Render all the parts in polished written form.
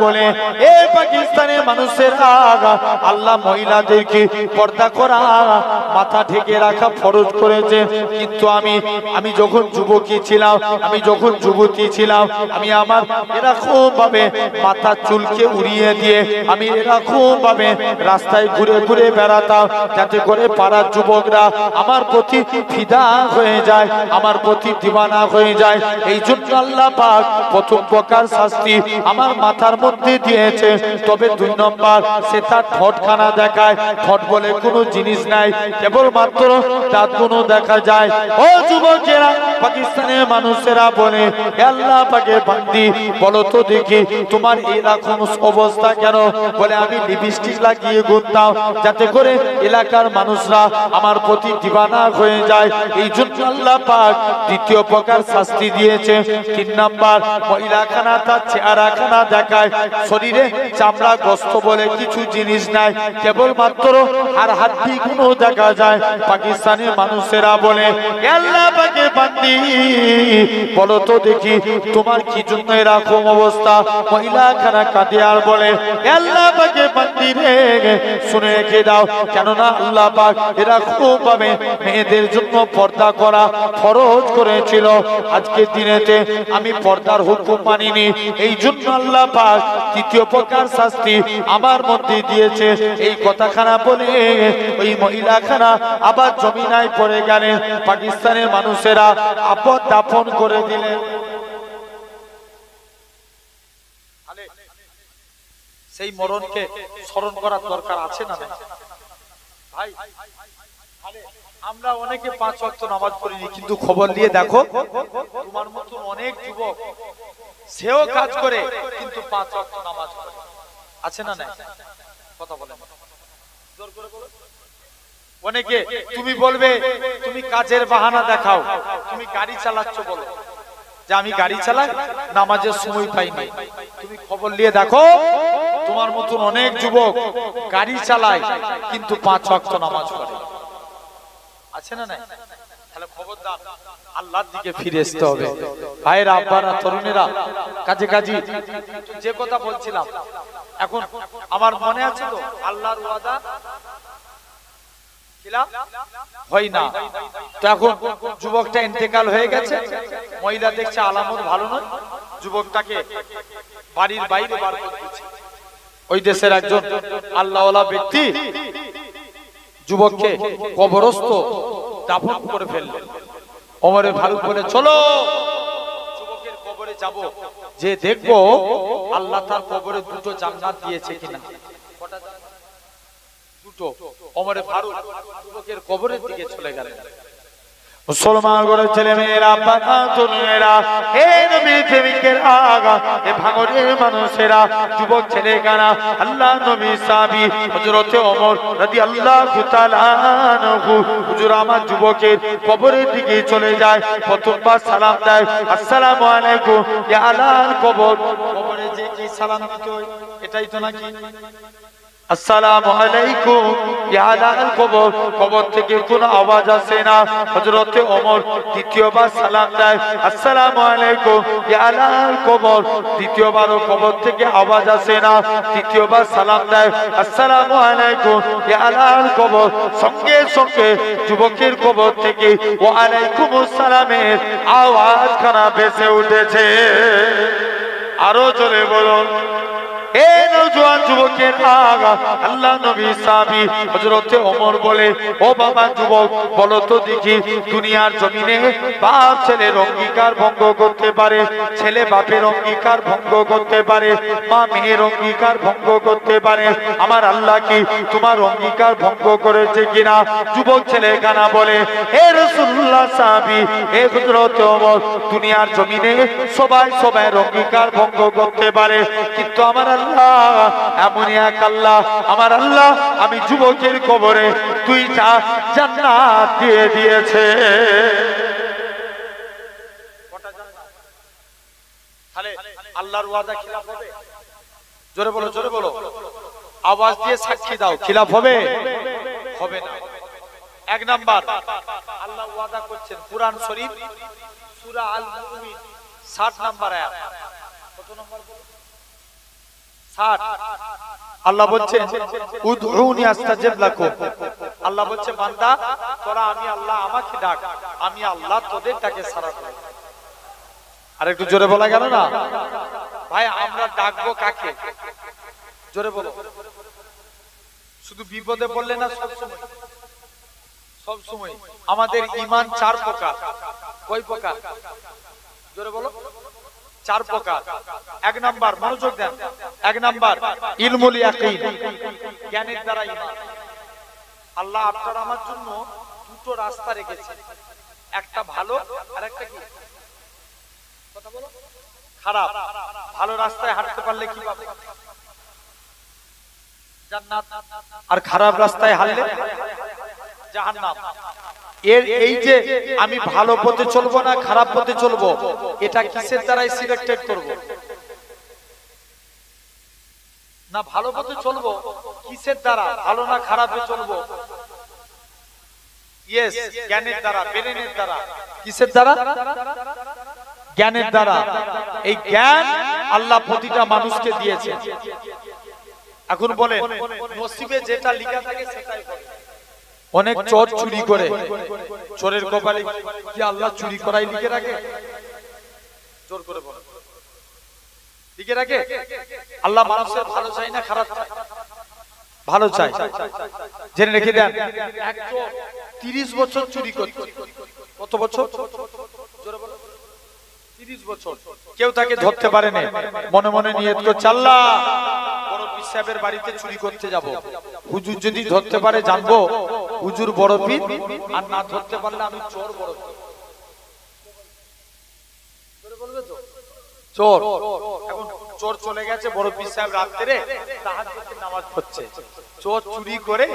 বলে এ পাকিস্তানের মানুষের আল্লাহ মহিলাদেরকে পর্দা করা, মাথা ঢেকে রাখা ফরজ করেছে। কিন্তু আমি যখন যুবতী ছিলাম, আমি যখন যুবতী ছিলাম, আমি আমার এরকম ভাবে মাথা চুলকে উড়িয়ে দিয়ে আমি এরকম ভাবে রাস্তায় ঘুরে ঘুরে বেড়াতাম, যাতে করে পাড়ার যুবকরা আমার প্রতি ফিদা হয়ে যায়, আমার প্রতি দিওয়ানা হয়ে যায়। এই জন্য আল্লাহ পাক প্রথম প্রকার শাস্তি আমার মাথার মধ্যে দিয়েছে। তবে 2 নম্বর, সে তার ঠোঁটখানা দেখায়। ঠোঁট বলে কোনো জিনিস নাই, কেবলমাত্র দাঁতগুলো দেখা যায়। ও যুবকেরা, পাকিস্তানের মানুষেরা বলে আল্লাহ পাকের বান্দি, বলো তো দেখি তোমার এরকম অবস্থা কেন? বলে আমি লিপস্টিক লাগিয়ে ঘুরতাম, যাতে করে এলাকার মানুষরা আমার প্রতি দিওয়ানা হয়ে যায়। এই জন্য আল্লাহ পাক দ্বিতীয় প্রকার শাস্তি দিয়েছে। 3 নম্বর, মহিলাখানা তার চেহারাখানা দেখায়। শরীরে চামড়া গোস্ত বলে কিছু জিনিস নাই, কেবলমাত্র আর হাড্ডি গুলো দেখা যায়। পাকিস্তানের মানুষেরা বলে আল্লাহ পাকের বান্দি, বলো তো দেখি তোমার কি জন্য এরকম অবস্থা? মহিলাখানা কাঁদে আর বলে আল্লাহ পাকের বান্দি রে, শুনে রেখে দাও, কেননা আল্লাহ পাক এরকম ভাবে মেয়েদের জন্য পর্দা করা ফরজ করেছিল। আজকের দিনেতে আমি পর্দার হুকুম মানিনি, এই জন্য আল্লাহ পাক তৃতীয় প্রকার শাস্তি আমার মধ্যে দিয়েছে। এই কথাখানা বলে ওই মহিলাখানা আবার জমিনায় পড়ে গেলেন। পাকিস্তানের মানুষেরা আপদ দাফন করে দিলেন। সেই মরণকে স্মরণ করার দরকার আছে না ভাই? আমরা অনেকে 5 ওয়াক্ত নামাজ পড়িনি, কিন্তু খবর নিয়ে দেখো তোমার মতন অনেক যুবক সেও কাজ করে, কিন্তু 5 ওয়াক্ত নামাজ পড়ে। আছে না? কথা বলেন, জোর করে বলো। অনেকে তুমি বলবে তুমি কাজের বাহানা দেখাও, তুমি গাড়ি চালাচ্ছ, বলো যে আমি গাড়ি চালাই, নামাজের সময় পাইনি। তুমি খবর নিয়ে দেখো তোমার মতন অনেক যুবক গাড়ি চালায়, কিন্তু 5 ওয়াক্ত নামাজ পড়ে। আছে না? তাহলে খবরদার, আল্লাহর দিকে ফিরে আসতে হবে। ভাইরা, আব্বারা, তরুণেরা, কাজে কাজী যে কথা বলছিলাম, এখন আমার মনে আছে তো আল্লাহর ওয়াদা হয় না। তো এখন যুবকটা ইন্তেকাল হয়ে গেছে, মহিলা দেখছে আলামত ভালো নয়, যুবকটাকে বাড়ির বাইরে বার করে দিচ্ছে। ওই দেশের একজন আল্লাহওয়ালা ব্যক্তি যুবককে কবরস্থ দাফন করে ফেললেন। ওমর ফারুক বলে চলো যুবকের কবরে যাব, যে দেখবো আল্লাহ তার কবরে 2টো জান্নাত দিয়েছে কিনা। ওমর ফারুক যুবকের কবরের দিকে চলে গেলেন। মুসলমান করে ছেলে মেয়েরা, বাবা তরুণেরা, হে নবী প্রেমিকের আগা, এ ভাঙড়ের মানুষেরা, যুবক ছেলে কানা, আল্লাহ নবী সাহাবী হযরতে ওমর রাদিয়াল্লাহু তাআলা আনহু হুজুর আমার যুবকের কবরের দিকে চলে যায়। প্রথমবার সালাম দেয়, আসসালামু আলাইকুম ইয়া আলাল কবর। কবরে যে কি সালাম দিতে হয়, এটাই তো নাকি আসসালামু আলাইকুম ইয়া আলাল কবর। কবর থেকে কোনো আওয়াজ আসে না। হযরতে ওমর দ্বিতীয়বার সালাম দেয়, আসসালামু আলাইকুম ইয়া আলাল কবর। দ্বিতীয়বারও কবর থেকে আওয়াজ আসে না। তৃতীয়বার সালাম দেয়, আসসালামু আলাইকুম ইয়া আলাল কবর। সঙ্গে সঙ্গে যুবকের কবর থেকে ওয়া আলাইকুমুস সালামের আওয়াজখানা ভেসে উঠেছে। আরো জোরে বলুন। এ নওজোয়ান যুবকের আগা, আল্লাহ নবী সাহাবী হযরতে ওমর বলে ও বাবা যুবক, বলো তো দেখি দুনিয়ার জমিনে বাপ ছেলের অঙ্গীকার ভঙ্গ করতে পারে, ছেলে বাপের অঙ্গীকার ভঙ্গ করতে পারে, মা মেয়ের অঙ্গীকার ভঙ্গ করতে পারে, আমার আল্লাহ কি তোমার অঙ্গীকার ভঙ্গ করেছে কিনা? যুবক ছেলে কানা বলে হে রাসূলুল্লাহ সাহাবী, হে হযরতে ওমর, দুনিয়ার জমিনে সবাই সবার অঙ্গীকার ভঙ্গ করতে পারে, কিন্তু আমার আল্লাহ এমন এক আল্লাহ, আমার আল্লাহ আমি যুবকের কবরে 2টা জান্নাত দিয়ে দিয়েছে। তাহলে আল্লাহর ওয়াদা খিলাফ হবে? জোরে বলো, জোরে বলো, আওয়াজ দিয়ে সাক্ষী দাও, খিলাফ হবে? হবে না। 1 নাম্বার, আল্লাহ ওয়াদা করছেন কুরআন শরীফ সূরা আল মুমিন 60 নাম্বার আয়াত। কত নম্বর? 60। আল্লাহ বলছে উদউনি আস্তাজিব লাকুম। আল্লাহ বলছে বান্দা তোরা আমি আল্লাহ আমাকে ডাক, আমি আল্লাহ তোদের ডাকে সাড়া দেব। আর একটু জোরে বলা গেল না ভাই? আমরা ডাকবো কাকে? জোরে বলো। শুধু বিপদে পড়লে না, সব সময়। আমাদের ঈমান 4 প্রকার। কয় প্রকার? জোরে বলো। 4 প্রকার। 1 নাম্বার, মনোযোগ দেন, 1 নাম্বার ইলমুল ইয়াকিন, জ্ঞানের দ্বারা ঈমান। আল্লাহ আপনার আমার জন্য দুটো রাস্তা রেখেছে, একটা ভালো আর একটা কি? কথা বলো। খারাপ। ভালো রাস্তায় হাঁটতে পারলে কি পাবে? জান্নাত। আর খারাপ রাস্তায় হাঁটলে জাহান্নাম। এই যে আমি ভালো পথে চলবো না খারাপ পথে চলবো, এটা কিসের দ্বারাই সিলেক্টেড করব? না ভালো পথে চলবো কিসের দ্বারা? ভালো না খারাপে চলবো? ইয়েস, জ্ঞানের দ্বারা, ব্রেনের দ্বারা। কিসের দ্বারা? জ্ঞানের দ্বারা। এই জ্ঞান আল্লাহ প্রতিটা মানুষকে দিয়েছে। এখন বলেন নসিবে যেটা লেখা থাকে সেটাই করে। অনেক চোর চুরি করে, চোরের কপালে কি আল্লাহ চুরি করাই লিখে রাখে? জোর করে বলেন, লিখে রাখে? আল্লাহ মানুষের ভালো চাই না খারাপ চাই? ভালো চাই। জেনে রেখে দেন, এক চোর 30 বছর চুরি করছে। কত বছর? জোরে বলো। 30 বছর। কেউ তাকে ধরতে পারে না। মনে মনে নিয়ত করছে আল্লাহ বড় পীর সাহেবের বাড়িতে চুরি করতে যাব, হুজুর যদি ধরতে পারে জানবো হুজুর বড় পীর, আর না ধরতে পারলে আমি চোর বড় পীর। জোরে বলবে তো? চোর। এখন চোর চলে গেছে, বড় পীর সাহেব রাত্রে তাহাজ্জুদের নামাজ পড়ছে। চোর চুরি করে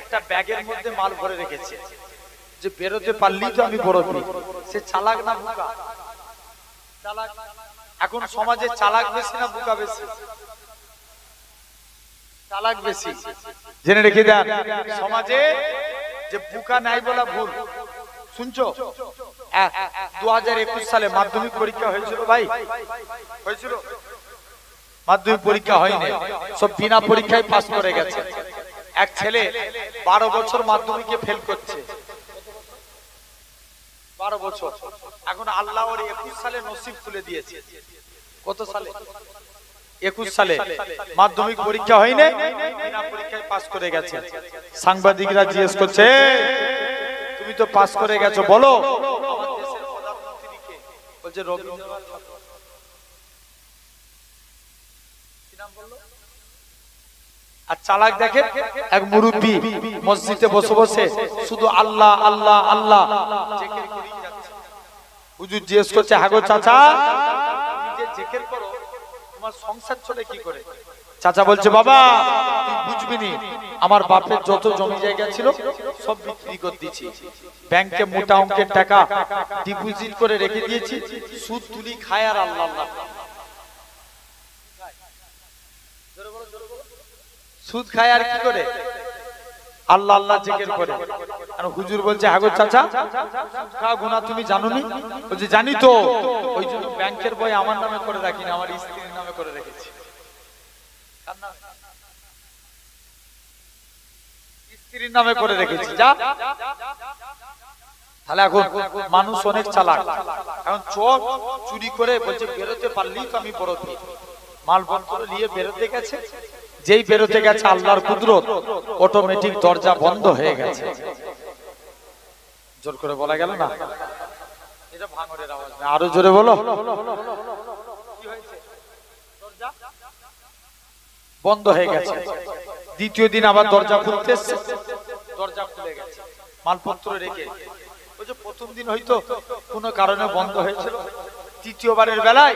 একটা ব্যাগের মধ্যে মাল ভরে রেখেছে, যে বেরোতে পারলেই তো আমি বড় পীর। সে চালাক না বোকা? চালাক। এখন সমাজে চালাক বেশি না বোকা বেশি? চালাক বেশি। জেনে রেখে দেন, সমাজে যে বোকা নাই বলা ভুল। শুনছো? 2021 সালে মাধ্যমিক পরীক্ষা হয়েছিল ভাই? হয়েছিল? মাধ্যমিক পরীক্ষা হয়নি, সব বিনা পরীক্ষায় পাস করে গেছে। এক ছেলে 12 বছর মাধ্যমিকে ফেল করছে। 12 বছর। এখন আল্লাহ ওর 21 সালে নসিব খুলে দিয়েছে। কত সালে? 21 সালে মাধ্যমিক পরীক্ষা হয়নি, বিনা পরীক্ষায় পাস করে গেছে। সাংবাদিকরা জিজ্ঞেস করছে তুমি তো পাস করে গেছো, বলো আমার দেশের প্রধানমন্ত্রী কে? বলছে রবীন্দ্রনাথ ঠাকুর। কি নাম বললো? আর চালাক দেখে এক মুরব্বি মসজিদে বসে বসে শুধু আল্লাহ আল্লাহ আল্লাহ জিকির করেই যাচ্ছে। হুজুর জিজ্ঞেস করছে হাগো চাচা তুমি যে জিকির করো তোমার সংসার চলে কি করে? চাচা বলছে বাবা তুই বুঝবি নি, আমার বাপের যত জমি জায়গা ছিল সব বিক্রি করে দিয়েছি, ব্যাংকে মোটা অঙ্কের টাকা ডিপোজিট করে রেখে দিয়েছি, সুদ তুলি খায় আর আল্লাহ আল্লাহ। সুদ খায় আর কি করে? আল্লাহ আল্লাহ জিকির করে। আর হুজুর বলছে হাগো চাচা সুদ খাওয়া গুনাহ তুমি জানো নি? বলছে জানি তো, ওই জন্য ব্যাংকের বই আমার নামে করে রাখিনি, আমার স্ত্রীর নামে করে রেখেছি। স্ত্রীর নামে করে রেখেছি। যা তাহলে এখন মানুষ অনেক চালাক। এখন চোর চুরি করে বলছে বেরোতে পারলেই তো আমি বড় পীর। মালপত্র নিয়ে বেরোতে গেছে, যেই বেরোতে গেছে আল্লাহর কুদরত, অটোমেটিক দরজা বন্ধ হয়ে গেছে। জোর করে বলা গেল না? এটা ভাঙড়ের আওয়াজ না, আরো জোরে বলো। কি হয়েছে? দরজা বন্ধ হয়ে গেছে। দ্বিতীয় দিন আবার দরজা খুলতে এসেছে, দরজা খুলে গেছে মালপত্র রেখে। ওই যে প্রথম দিন হয়তো কোনো কারণে বন্ধ হয়েছিল, তৃতীয়বারের বেলায়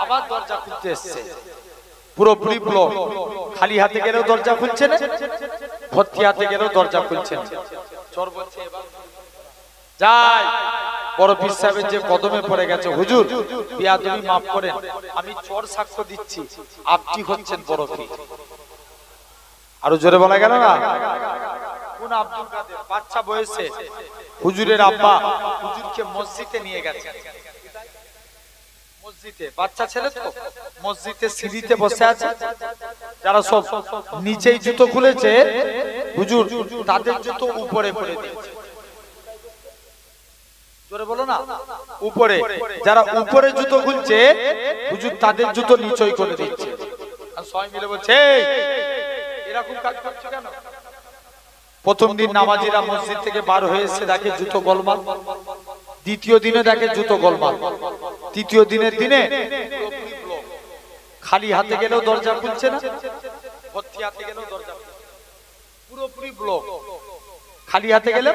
আবার দরজা খুলতে এসেছে। পুরোপুরি ব্লক, খালি হাতে গেলেও দরজা খুলছে না, ভর্তি হাতে গেলেও দরজা খুলছে না। চোর বলছে এবার যাই, বড় পীর সাহেবের যে কদমে পড়ে গেছে, হুজুর বিয়াদবি মাফ করেন, আমি চোর সাক্ষ্য দিচ্ছি আপনি হচ্ছেন বড় পীর। আরো জোরে বলা গেল না? কোন আব্দুল কাদের বাচ্চা বয়সে হুজুরের আব্বা হুজুরকে মসজিদে নিয়ে গেছে। মসজিদে বাচ্চা ছেলে তো মসজিদে সিঁড়িতে বসে আছে, যারা সব নিচেই জুতো খুলেছে হুজুর তাদের জুতো উপরে করে দিয়েছে। জোরে বলো না, উপরে। যারা উপরে জুতো খুলছে হুজুর তাদের জুতো নিচেই করে দিচ্ছে। আর সবাই মিলে বলছে এরকম কাজ করছো কেন? প্রথম দিন নামাজিরা মসজিদ থেকে বার হয়ে এসে দেখে জুতো গোলমাল, দ্বিতীয় দিনে দেখে জুতো গোলমাল, তৃতীয় দিনের দিনে খালি হাতে গেলেও দরজা খুলছে না, ভর্তি হাতে গেলেও দরজা পুরোপুরি ব্লক, খালি হাতে গেলে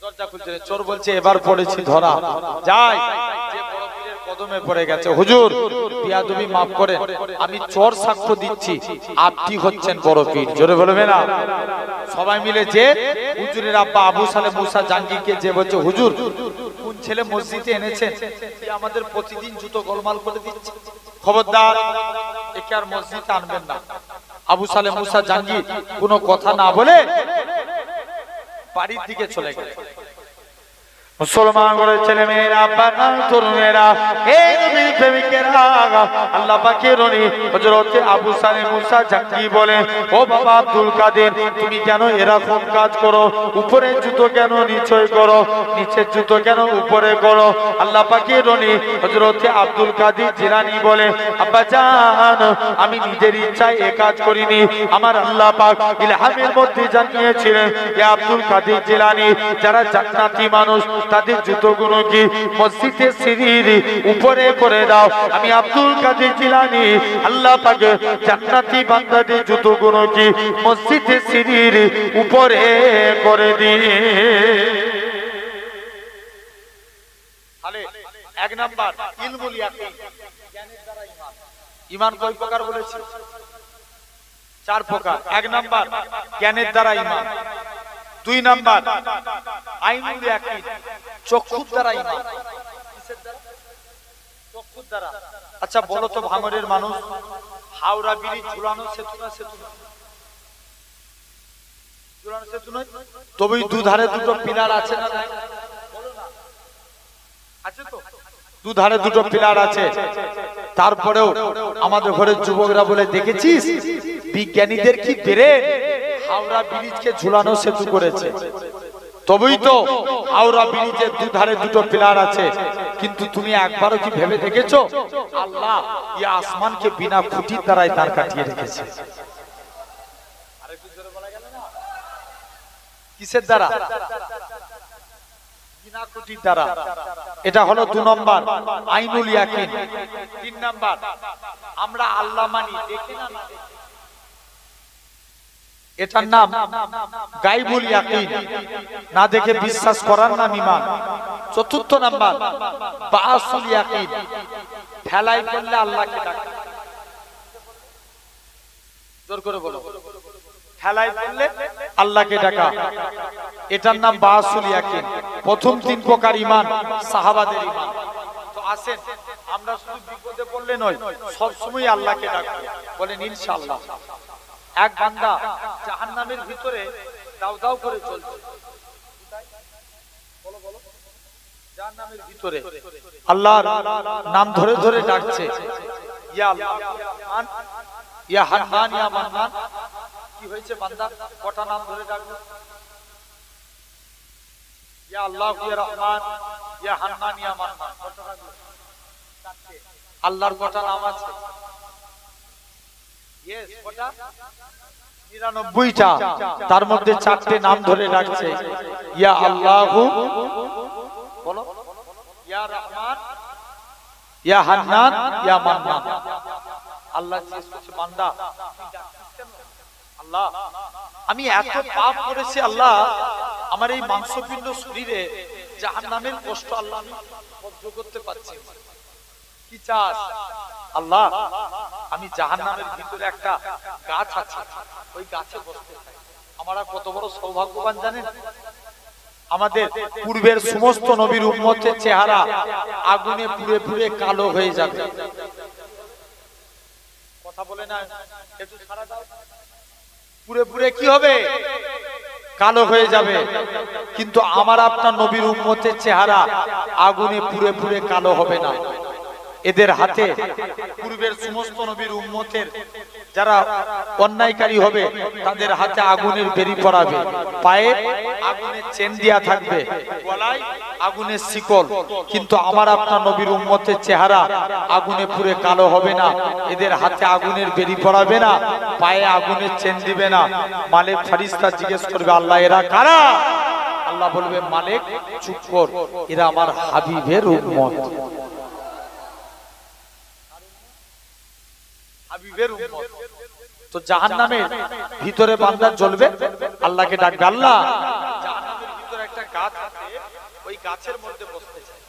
দরজা খুলছে না। চোর বলছে এবার পড়েছি ধরা, যাই যে বড় পীরের কদমে পড়ে গেছে। হুজুর বিয়াদবি মাফ করেন, আমি চোর সাক্ষ্য দিচ্ছি আপনি হচ্ছেন বড় পীর। জোরে বলবে না? সবাই মিলে যে হুজুরের আব্বা আবু সালে মুসা জাঙ্গিকে যে বলছে হুজুর কোন ছেলে মসজিদে এনেছেন আমাদের প্রতিদিন জুতো গোলমাল করে দিচ্ছে, খবরদার একে আর মসজিদে আনবেন না। আবু সালে মুসা জাঙ্গি কোনো কথা না বলে বাড়ির দিকে চলে গেল। মুসলমান ঘরের ছেলে মেয়েরা, তরুণেরা, এই নবীর প্রেমিকেরা, আল্লাহ পাকের ওলি হযরত আবু সালে মুসা জাঙ্গি বলেন, ও বাবা আব্দুল কাদের তুমি কেন এরকম কাজ করো? উপরে জুতো কেন নিচে করো? নিচের জুতো কেন উপরে করো? আল্লাহ পাকের ওলি হযরত আব্দুল কাদের জিলানী বলে, আব্বা জান আমি নিজের ইচ্ছায় এই কাজ করিনি, আমার আল্লাহ পাক ইলহামের মধ্যে জানিয়েছিলেন হে আব্দুল কাদের জিলানী যারা জান্নাতি মানুষ তাদের জুতোগুলো কি মসজিদের সিঁড়ির উপরে করে দাও। আমি আব্দুল কাদের জিলানী আল্লাহ পাক জান্নাতি বান্দাদের জুতোগুলো কি মসজিদের সিঁড়ির উপরে করে দিই। তাহলে এক নাম্বার ইলমুল ইয়াকিন, জ্ঞানের দ্বারা ঈমান। ঈমান কয় প্রকার বলেছি? 4 প্রকার। এক নাম্বার জ্ঞানের দ্বারা ঈমান, 2 নাম্বার আইনুল ইয়াকিন, চক্ষুর দ্বারা ঈমান। কিসের দ্বারা? চক্ষুর দ্বারা। আচ্ছা বলো তো ভাঙড়ের মানুষ হাওড়া ব্রিজ ঝুলানো সেতু না? সেতু না, ঝুলানো সেতু নয়, তবেই দুধারে দুটো পিলার আছে না? বলো না, আছে তো? দুধারে দুটো পিলার আছে, তারপরেও আমাদের ঘরের যুবকরা বলে দেখেছিস বিজ্ঞানীদের কি বেরে হাওড়া ব্রিজকে ঝুলানো সেতু করেছে। তবেই তো হাওড়া ব্রিজের দুধারে দুটো পিলার আছে, কিন্তু তুমি একবারও কি ভেবে দেখেছো আল্লাহ এই আসমানকে বিনা খুঁটির দ্বারাই তার কাটিয়ে রেখেছে? কিসের দ্বারা? বিনা খুঁটির দ্বারা। এটা হলো 2 নম্বর আইনুল ইয়াকিন। 3 নম্বর আমরা আল্লাহ মানি, দেখি না না দেখি, এটার নাম গায়বুল ইয়াকিন, না দেখে বিশ্বাস করার নাম ঈমান। 4র্থ নাম্বার বাসুল ইয়াকিন, ঠেলাই করলে আল্লাহকে ডাকা। জোর করে বলো, ঠেলাই করলে আল্লাহকে ডাকা, এটার নাম বাসুল ইয়াকিন। প্রথম 3 প্রকার ঈমান সাহাবাদের ঈমান। তো আসেন আমরা শুধু বিপদে পড়লে নয়, সব সময় আল্লাহকে ডাকবো, বলেন ইনশাআল্লাহ। এক বান্দা জাহান্নামের ভিতরে দাও দাও করে চলছে, বলো বলো, জাহান্নামের ভিতরে আল্লাহর নাম ধরে ধরে ডাকছে, ইয়া আল্লাহ ইয়া হান্নান ইয়া মান্নান। কি হয়েছে বান্দা? কটা নাম ধরে ডাকলো? ইয়া আল্লাহ ইয়া রহমান ইয়া হান্নান ইয়া মান্নান। কটা ডাকলো? 4টে। আল্লাহর কটা নাম আছে? ইয়েস, কটা? 99টা। তার মধ্যে 4টে নাম ধরে ডাকছে, ইয়া আল্লাহু, বলো, ইয়া রহমান ইয়া হান্নান ইয়া মান্নান। আল্লাহ জিজ্ঞেস করছে বান্দা আল্লাহ আমি এত পাপ করেছি, আল্লাহ আমার এই মাংসপিণ্ড শরীরে জাহান্নামের কষ্ট আল্লাহ আমি সহ্য করতে পারছি না, কি চাস? আল্লাহ আমি জাহান্নামের ভিতরে একটা গাছ আছে, ওই গাছে বসতে চাই। আমরা কত বড় সৌভাগ্যবান জানেন? আমাদের পূর্বের সমস্ত নবীর উম্মতের চেহারা আগুনে পুড়ে পুড়ে কালো হয়ে যাবে। কথা বলে না, একটু সারা দাও। পুড়ে পুড়ে কি হবে? কালো হয়ে যাবে, কিন্তু আমার আপনার নবীর উম্মতের চেহারা আগুনে পুড়ে পুড়ে কালো হবে না। এদের হাতে পূর্বের সমস্ত নবীর উম্মতের যারা অন্যায়কারী হবে তাদের হাতে আগুনের বেরি পড়াবে, পায়ে আগুনের চেন দিয়া থাকবে, গলায় আগুনের শিকল, কিন্তু আমার আপনার নবীর উম্মতের চেহারা আগুনে পুড়ে কালো হবে না। এদের হাতে আগুনের বেরি পড়াবে না, পায়ে আগুনের চেন দিবে না। মালিক ফেরেশতা জিজ্ঞেস করবে, আল্লাহ এরা কারা? আল্লাহ বলবে, মালিক চুপ কর, এরা আমার হাবিবের উম্মত। হাবিবের উম্মত। তো জাহান্নামের ভিতরে বান্দা জ্বলবে, আল্লাহকে ডাকবে, আল্লাহ জাহান্নামের ভিতরে একটা গাছ আছে, ওই গাছের মধ্যে বসতে চাই।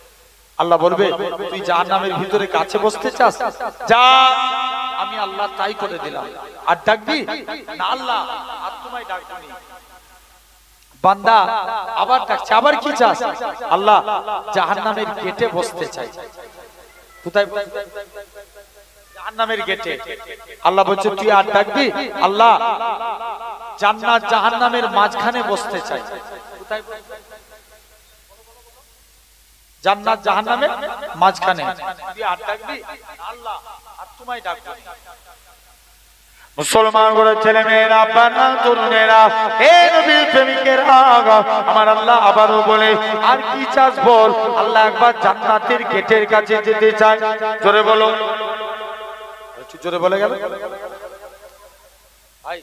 আল্লাহ বলবে, তুই জাহান্নামের ভিতরে গাছে বসতে চাস, যা, আমি আল্লাহ তাই করে দিলাম। আর ডাকবি না, আল্লাহ আর তোমায় ডাকবি। বান্দা আবার ডাকছে, আবার কি চাস? আল্লাহ জাহান্নামের গেটে বসতে চাই। কোথায়? জাহান্নামের গেটে। আল্লাহ বলছে, তুই আর ডাকবি? আল্লাহ জান্নাত জাহান্নামের মাঝখানে বসতে চাই। কোথায়? জান্নাত জাহান্নামের মাঝখানে। তুই আর ডাকবি? আল্লাহ আর তোমায় ডাকবো। মুসলমান করে ছেলে মেয়েরা, বানা তরুণেরা, হে নবীর প্রেমিকেরা, আমার আল্লাহ আবারও বলে, আর কি চাস বল? আল্লাহ একবার জান্নাতের গেটের কাছে যেতে চায়। জোরে বলো, জোরে বলে গেল ভাই।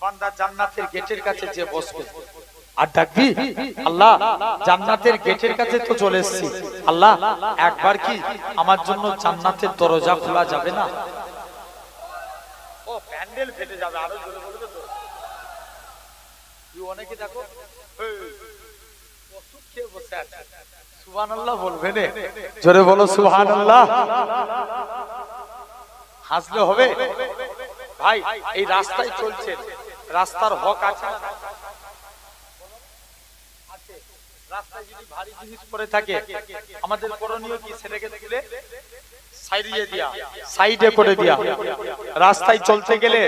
বান্দা জান্নাতের গেটের কাছে যে বসবে, আর ডাকবি, আল্লাহ জান্নাতের গেটের কাছে তো চলে এসেছি, আল্লাহ একবার কি আমার জন্য জান্নাতের দরজা খোলা যাবে না? ও প্যান্ডেল ফেটে যাবে। আরো জোরে বলবে তো, তুই অনেকে দেখো ওষুধ খেয়ে বসে আছে, সুবহানাল্লাহ বলবে না? জোরে বলো সুবহানাল্লাহ। হাসলে হবে ভাই। এই রাস্তায় চলছে, রাস্তার হক আছে। রাস্তায় যদি ভারী জিনিস পড়ে থাকে, আমাদের করণীয় কি? সেটাকে তুলে সাইডে দিয়া, সাইডে করে দিয়া। রাস্তায় চলতে গেলে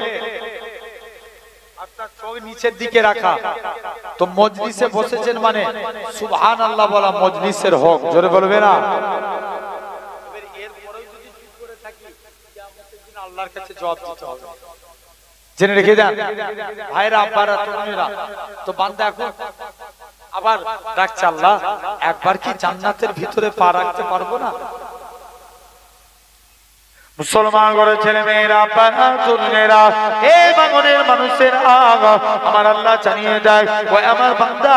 আপনার চোখ নিচের দিকে রাখা। তো মজলিসে বসেছেন মানে সুবহানাল্লাহ বলা মজলিসের হক। জোরে বলবে না? এরপরেও যদি চুপ করে থাকি, কিয়ামতের দিন আল্লাহর কাছে জবাব দিতে হবে। জেনে রেখে যান ভাইরা, আব্বারা, তরুণেরা। তো বান্দা এখন আবার ডাকছে, আল্লাহ একবার কি জান্নাতের ভিতরে পা রাখতে পারবো না? মুসলমান করে ছেলে মেয়েরা, বাবা তরুণেরা, হে বাঙনের মানুষের আগা, আমার আল্লাহ জানিয়ে দেয়, ও আমার বান্দা,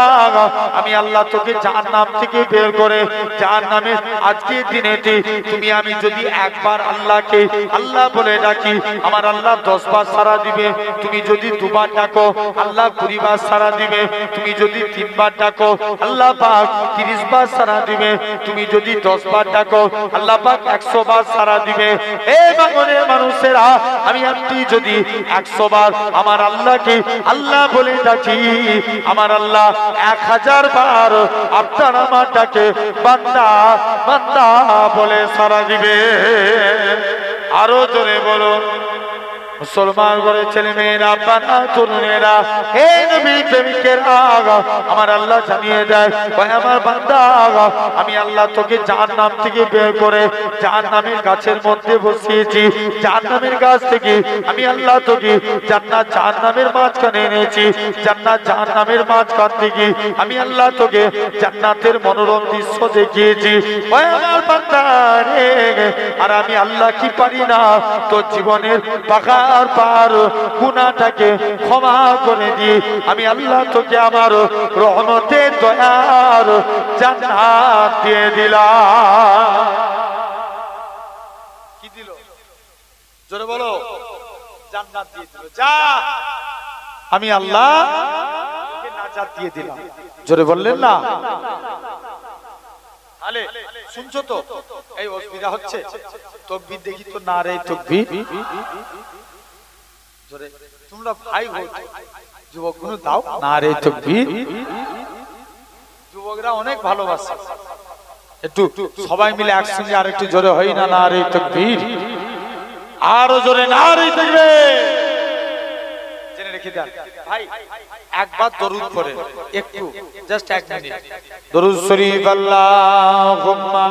আমি আল্লাহ তোকে জাহান্নাম থেকে বের করে জাহান্নামের আজকের দিনেতে তুমি আমি যদি একবার আল্লাহকে আল্লাহ বলে ডাকি, আমার আল্লাহ 10 বার সাড়া দিবে। তুমি যদি 2 বার ডাকো, আল্লাহ 20 বার সাড়া দিবে। তুমি যদি 3 বার ডাকো, আল্লাহ পাক 30 বার সাড়া দিবে। তুমি যদি 10 বার ডাকো, আল্লাহ পাক 100 বার সাড়া দিবে। হে বাঙনের মানুষেরা, আমি আপনি যদি 100 বার আমার আল্লাহকে আল্লাহ বলে ডাকি, আমার আল্লাহ 1000 বার আপনার আমার ডাকে বান্দা বান্দা বলে সাড়া দিবে। আরো জোরে বলো। মুসলমান করে ছেলে মেয়েরা, বাবা তরুণেরা, হে নবী প্রেমিকের আগা, আমার আল্লাহ জানিয়ে দেয়, ভাই আমার বান্দা, আমি আল্লাহ তোকে জাহান্নাম থেকে বের করে জাহান্নামের গাছের মধ্যে বসিয়েছি। জাহান্নামের গাছ থেকে আমি আল্লাহ তোকে জান্নাত জাহান্নামের মাঝখানে এনেছি। জান্নাত জাহান্নামের মাঝখান থেকে আমি আল্লাহ তোকে জান্নাতের মনোরম দৃশ্য দেখিয়েছি। ভাই আমার বান্দা রে, আর আমি আল্লাহ কি পারি না তোর জীবনের পাকা আর পার গুনাহটাকে ক্ষমা করে দি। আমি আল্লাহ তোকে আমার রহমতের দয়ার জান্নাত দিয়ে দিলাম। কি দিল? জোরে বলো। জান্নাত দিয়ে দিল। যা, আমি আল্লাহ তোকে নাজাত দিয়ে দিলাম। জোরে বললেন না? তাহলে শুনছো তো? এই অসুবিধা হচ্ছে। তাকবীর দেখি তো, নারে তাকবীর। জোরে তোমরা ভাই বলছো, যুবকগুলো দাও নারে তাকবীর। যুবকরা অনেক ভালোবাসে। একটু সবাই মিলে একসঙ্গে আরেকটু জোরে হই না, নারে তাকবীর। আরো জোরে নারে তাকবীর। জেনে রেখে দেন ভাই, একবার দরুদ পড়ে একটু, জাস্ট 1 মিনিট দরুদ শরীফ। আল্লাহুম্মা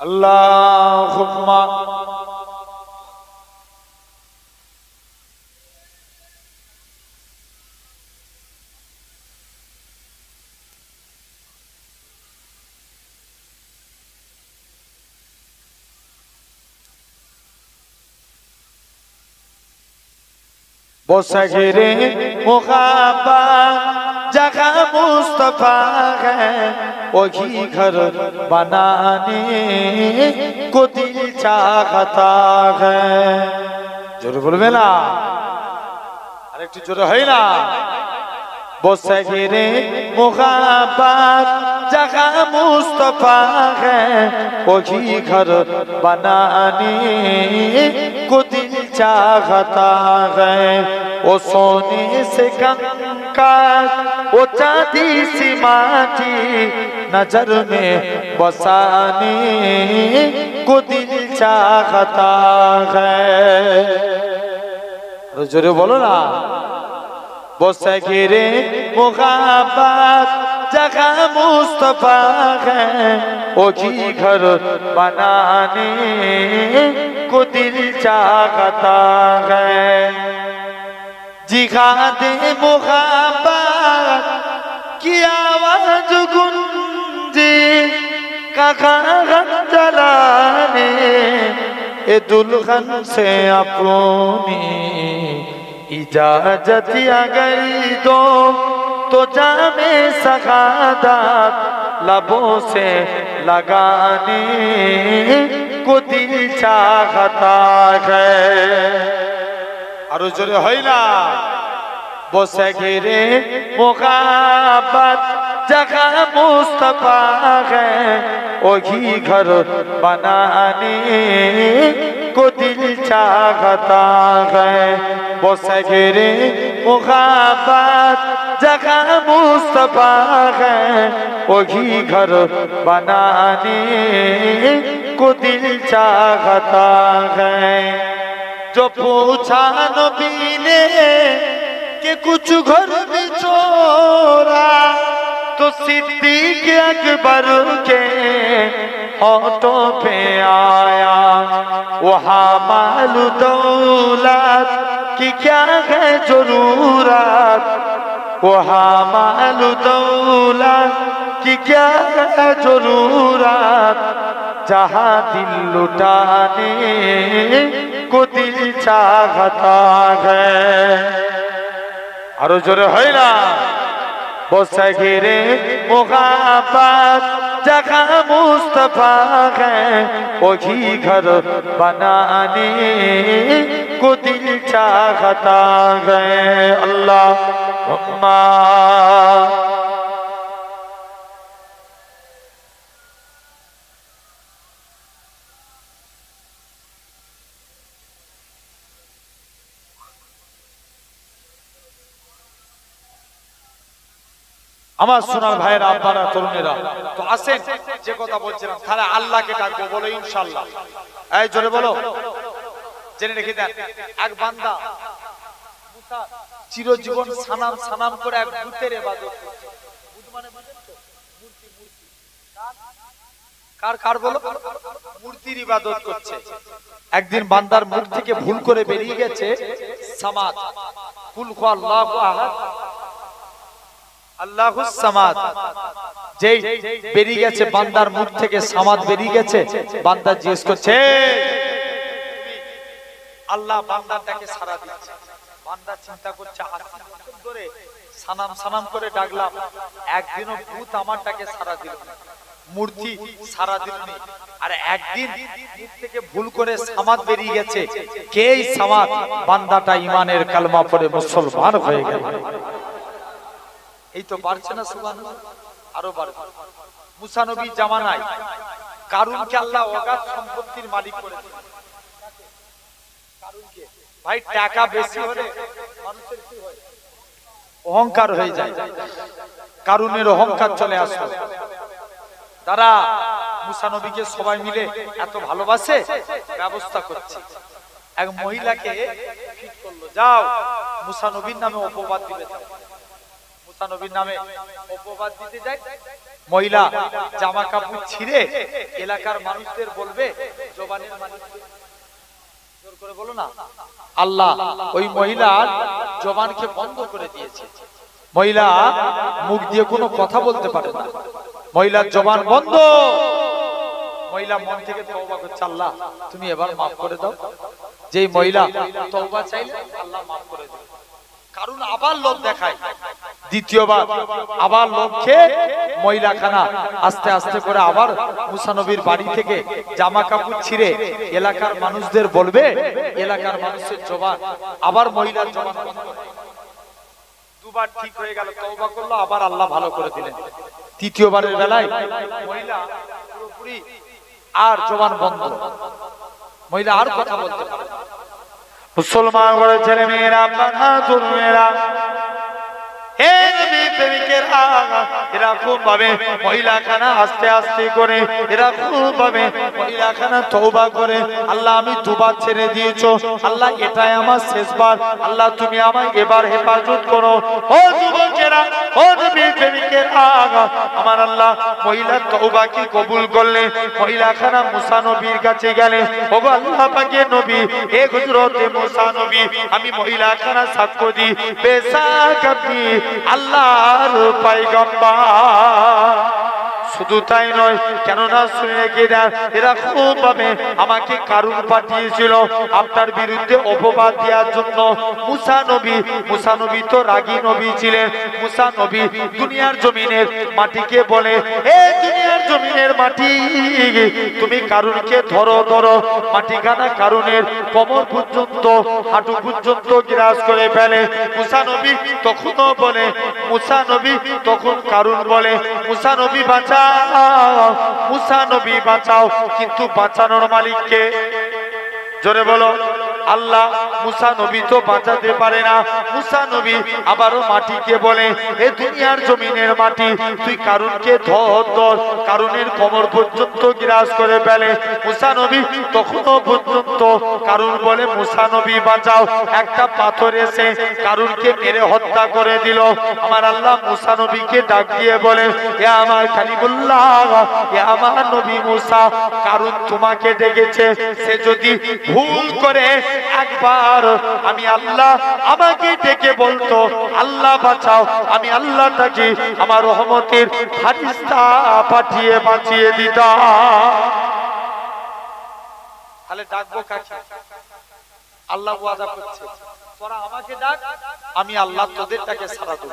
আল্লাহুম্মা बसगिरे मुहाबा जगह मुस्तफा है, वही घर बनाने को दिल चाहता है। जोर बोलबे ना, আরেকটু জোরে হয় না। बसगिरे मुहाबा जगह मुस्तफा है, वही घर बनाने को दिल चाहता है। वो सोने से कंकर, वो चांदी सी माटी नजर में बसाने को दिल चाहता है। जोरे बोलो ना। बसगिरे मुहाबत जगह मुस्तफा है, वही घर बनाने को दिल चाहता है। जिहादे मुहाबत की आवाज गूंजे कहाँ जलाने, ए दुल्हन से अपनी इजाजत अगर दो तो जामे सगादत लबों से लगाने को दिल चाहता है। आरो जोरे হয় না। बसगिरे मुहाबत जगह मुस्तफा है, वही घर बनाने को दिल चाहता है। बसगिरे मुहाबत जगह मुस्तफा है, वही घर बनाने को दिल चाहता है। जो पूछा नबी ने कि कुछ घर भी छोड़ा, तो सिद्दीक अकबर के होठों पे आया। वहाँ मालू दौलत की क्या है जरूरत, वहाँ मालू दौलत की क्या है जरूरत, जहाँ दिल लुटाने को दिल चाहता है। आरो जोरे হয় না। बसगिरे मुहाबत जगह मुस्तफा है, वही घर बनाने को दिल चाहता है। अल्लाहुम्मा আমার সোনার ভাইয়েরা, আপনারা তরুণেরা তো আসেন, যে কথা বলছিলাম তাহলে আল্লাহকে ডাকবো, বলো ইনশাআল্লাহ। এই জোরে বলো। জেনে রেখে দেন, এক বান্দা মুসা চিরজীবন সানাম সানাম করে এক ভূতের ইবাদত করছে। ভূত মানে বুঝেন তো? মূর্তি। মূর্তি কার কার বলো? মূর্তির ইবাদত করছে। একদিন বান্দার মুখ থেকে ভুল করে বেরিয়ে গেছে সামাদ, কুল হু আল্লাহু আহাদ আল্লাহুস সামাদ। যেই বেরিয়ে গেছে বান্দার মুখ থেকে সামাদ বেরিয়ে গেছে, বান্দা জিজ্ঞেস করছে আল্লাহ বান্দাটাকে সাড়া দিচ্ছে। বান্দা চিন্তা করছে, আশি বছর ধরে সানাম সানাম করে ডাকলাম, একদিনও ভূত আমারটাকে সাড়া দিল না, মূর্তি সাড়া দিল না, আর একদিন মুখ থেকে ভুল করে সামাদ বেরিয়ে গেছে। কে এই সামাদ? বান্দাটা ঈমানের কালমা পড়ে মুসলমান হয়ে গেল। এই তো পারছে না সুবহানাল্লাহ, আরো বাড়বে। মুসা নবীর জামানায় কারুনকে আল্লাহ অগাধ সম্পত্তির মালিক করেছে। ভাই টাকা বেশি হলে মানুষের কি হয়? অহংকার হয়ে যায়, কারুনের অহংকার চলে আসলো। তারা মুসা নবীকে সবাই মিলে এত ভালোবাসে, ব্যবস্থা করছে। এক মহিলাকে ফিট করলো, যাও মুসা নবীর নামে অপবাদ দিবে। মুসা নবীর নামে অপবাদ দিতে যায়। মহিলা জামা কাপড় ছিঁড়ে এলাকার মানুষদের বলবে, জবানের মানুষদের জোর করে বলো না, আল্লাহ ওই মহিলার জবানকে বন্ধ করে দিয়েছে। মহিলা মুখ দিয়ে কোনো কথা বলতে পারে না, মহিলার জবান বন্ধ। মহিলা মন থেকে তওবা করছে, আল্লাহ তুমি এবার মাফ করে দাও। যেই মহিলা তওবা চাইলে আল্লাহ মাফ করে দেয়। কারণ আবার লোভ দেখায়, দ্বিতীয়বার আবার লোভ খেয়ে মহিলাখানা আস্তে আস্তে করে আবার মুসা নবীর বাড়ি থেকে জামা কাপড় ছিঁড়ে এলাকার মানুষদের বলবে। এলাকার মানুষের জবান আবার মহিলার জবান বন্ধ। দুবার ঠিক হয়ে গেল, তওবা করলো, আবার আল্লাহ ভালো করে দিলেন। তৃতীয়বারের বেলায় মহিলা পুরোপুরি আর জবান বন্ধ, মহিলা আর কথা বলতে পারে না। মুসলমান বড় ছেলে মেয়েরা, মেয়েরা, এরকম ভাবে মহিলাখানা আস্তে আস্তে করে এরকম ভাবে মহিলাখানা তওবা করে, আল্লাহ আমি দুবার ছেড়ে দিয়েছো, আল্লাহ এটাই আমার শেষবার, আল্লাহ তুমি আমায় এবার হেফাজত করো। ও যুবকেরা, ও নবী প্রেমিকের আগা, আমার আল্লাহ মহিলার তওবাকে কবুল করলে। মহিলাখানা মুসা নবীর কাছে গেলে, ওগো আল্লাহ পাকের নবী, হে হযরতে মুসা নবী, আমি মহিলাখানা সাক্ষ্য দিই, বেশক আপনি আল্লাহর পয়গম্বর। শুধু তাই নয়, কেননা শুনে রেখে দেন, এরকম ভাবে আমাকে কারুন পাঠিয়েছিল আপনার বিরুদ্ধে অপবাদ দেওয়ার জন্য। মুসা নবী তো রাগী নবী ছিলেন। মুসা নবী দুনিয়ার জমিনের মাটিকে বলে, হে দুনিয়ার জমিনের মাটি, তুমি কারুনকে ধরো ধরো। মাটিখানা কারুনের কোমর পর্যন্ত, হাঁটু পর্যন্ত গ্রাস করে ফেলে। মুসা নবী তখনও বলে, মুসা নবী তখন কারুন বলে, মুসা নবী বাঁচাও, মুসা নবী বাঁচাও। কিন্তু বাঁচানোর মালিককে? জোরে বলো, আল্লাহ। মুসা নবী তো বাঁচাতে পারে না। মুসা নবী আবারও মাটিকে বলে, এ দুনিয়ার জমিনের মাটি, তুই কারুনকে ধর ধর। কারুনের কোমর পর্যন্ত গ্রাস করে ফেলে। মুসা নবী তখনও পর্যন্ত কারুন বলে, মুসা নবী বাঁচাও। একটা পাথর এসে কারুনকে মেরে হত্যা করে দিল। আমার আল্লাহ মুসা নবীকে ডাক দিয়ে বলে, এ আমার কালিমুল্লাহ, এ আমার নবী মুসা, কারুন তোমাকে ডেকেছে। সে যদি ভুল করে একবার আমি আল্লাহ আমাকে ডেকে বলতো, আল্লাহ বাঁচাও, আমি আল্লাহ তাকে আমার রহমতের ফারিস্তা পাঠিয়ে বাঁচিয়ে দিতাম। তাহলে ডাকবো কাকে? আল্লাহ ওয়াদা করছে, তোরা আমাকে ডাক, আমি আল্লাহ তোদেরটাকে সারা দেব।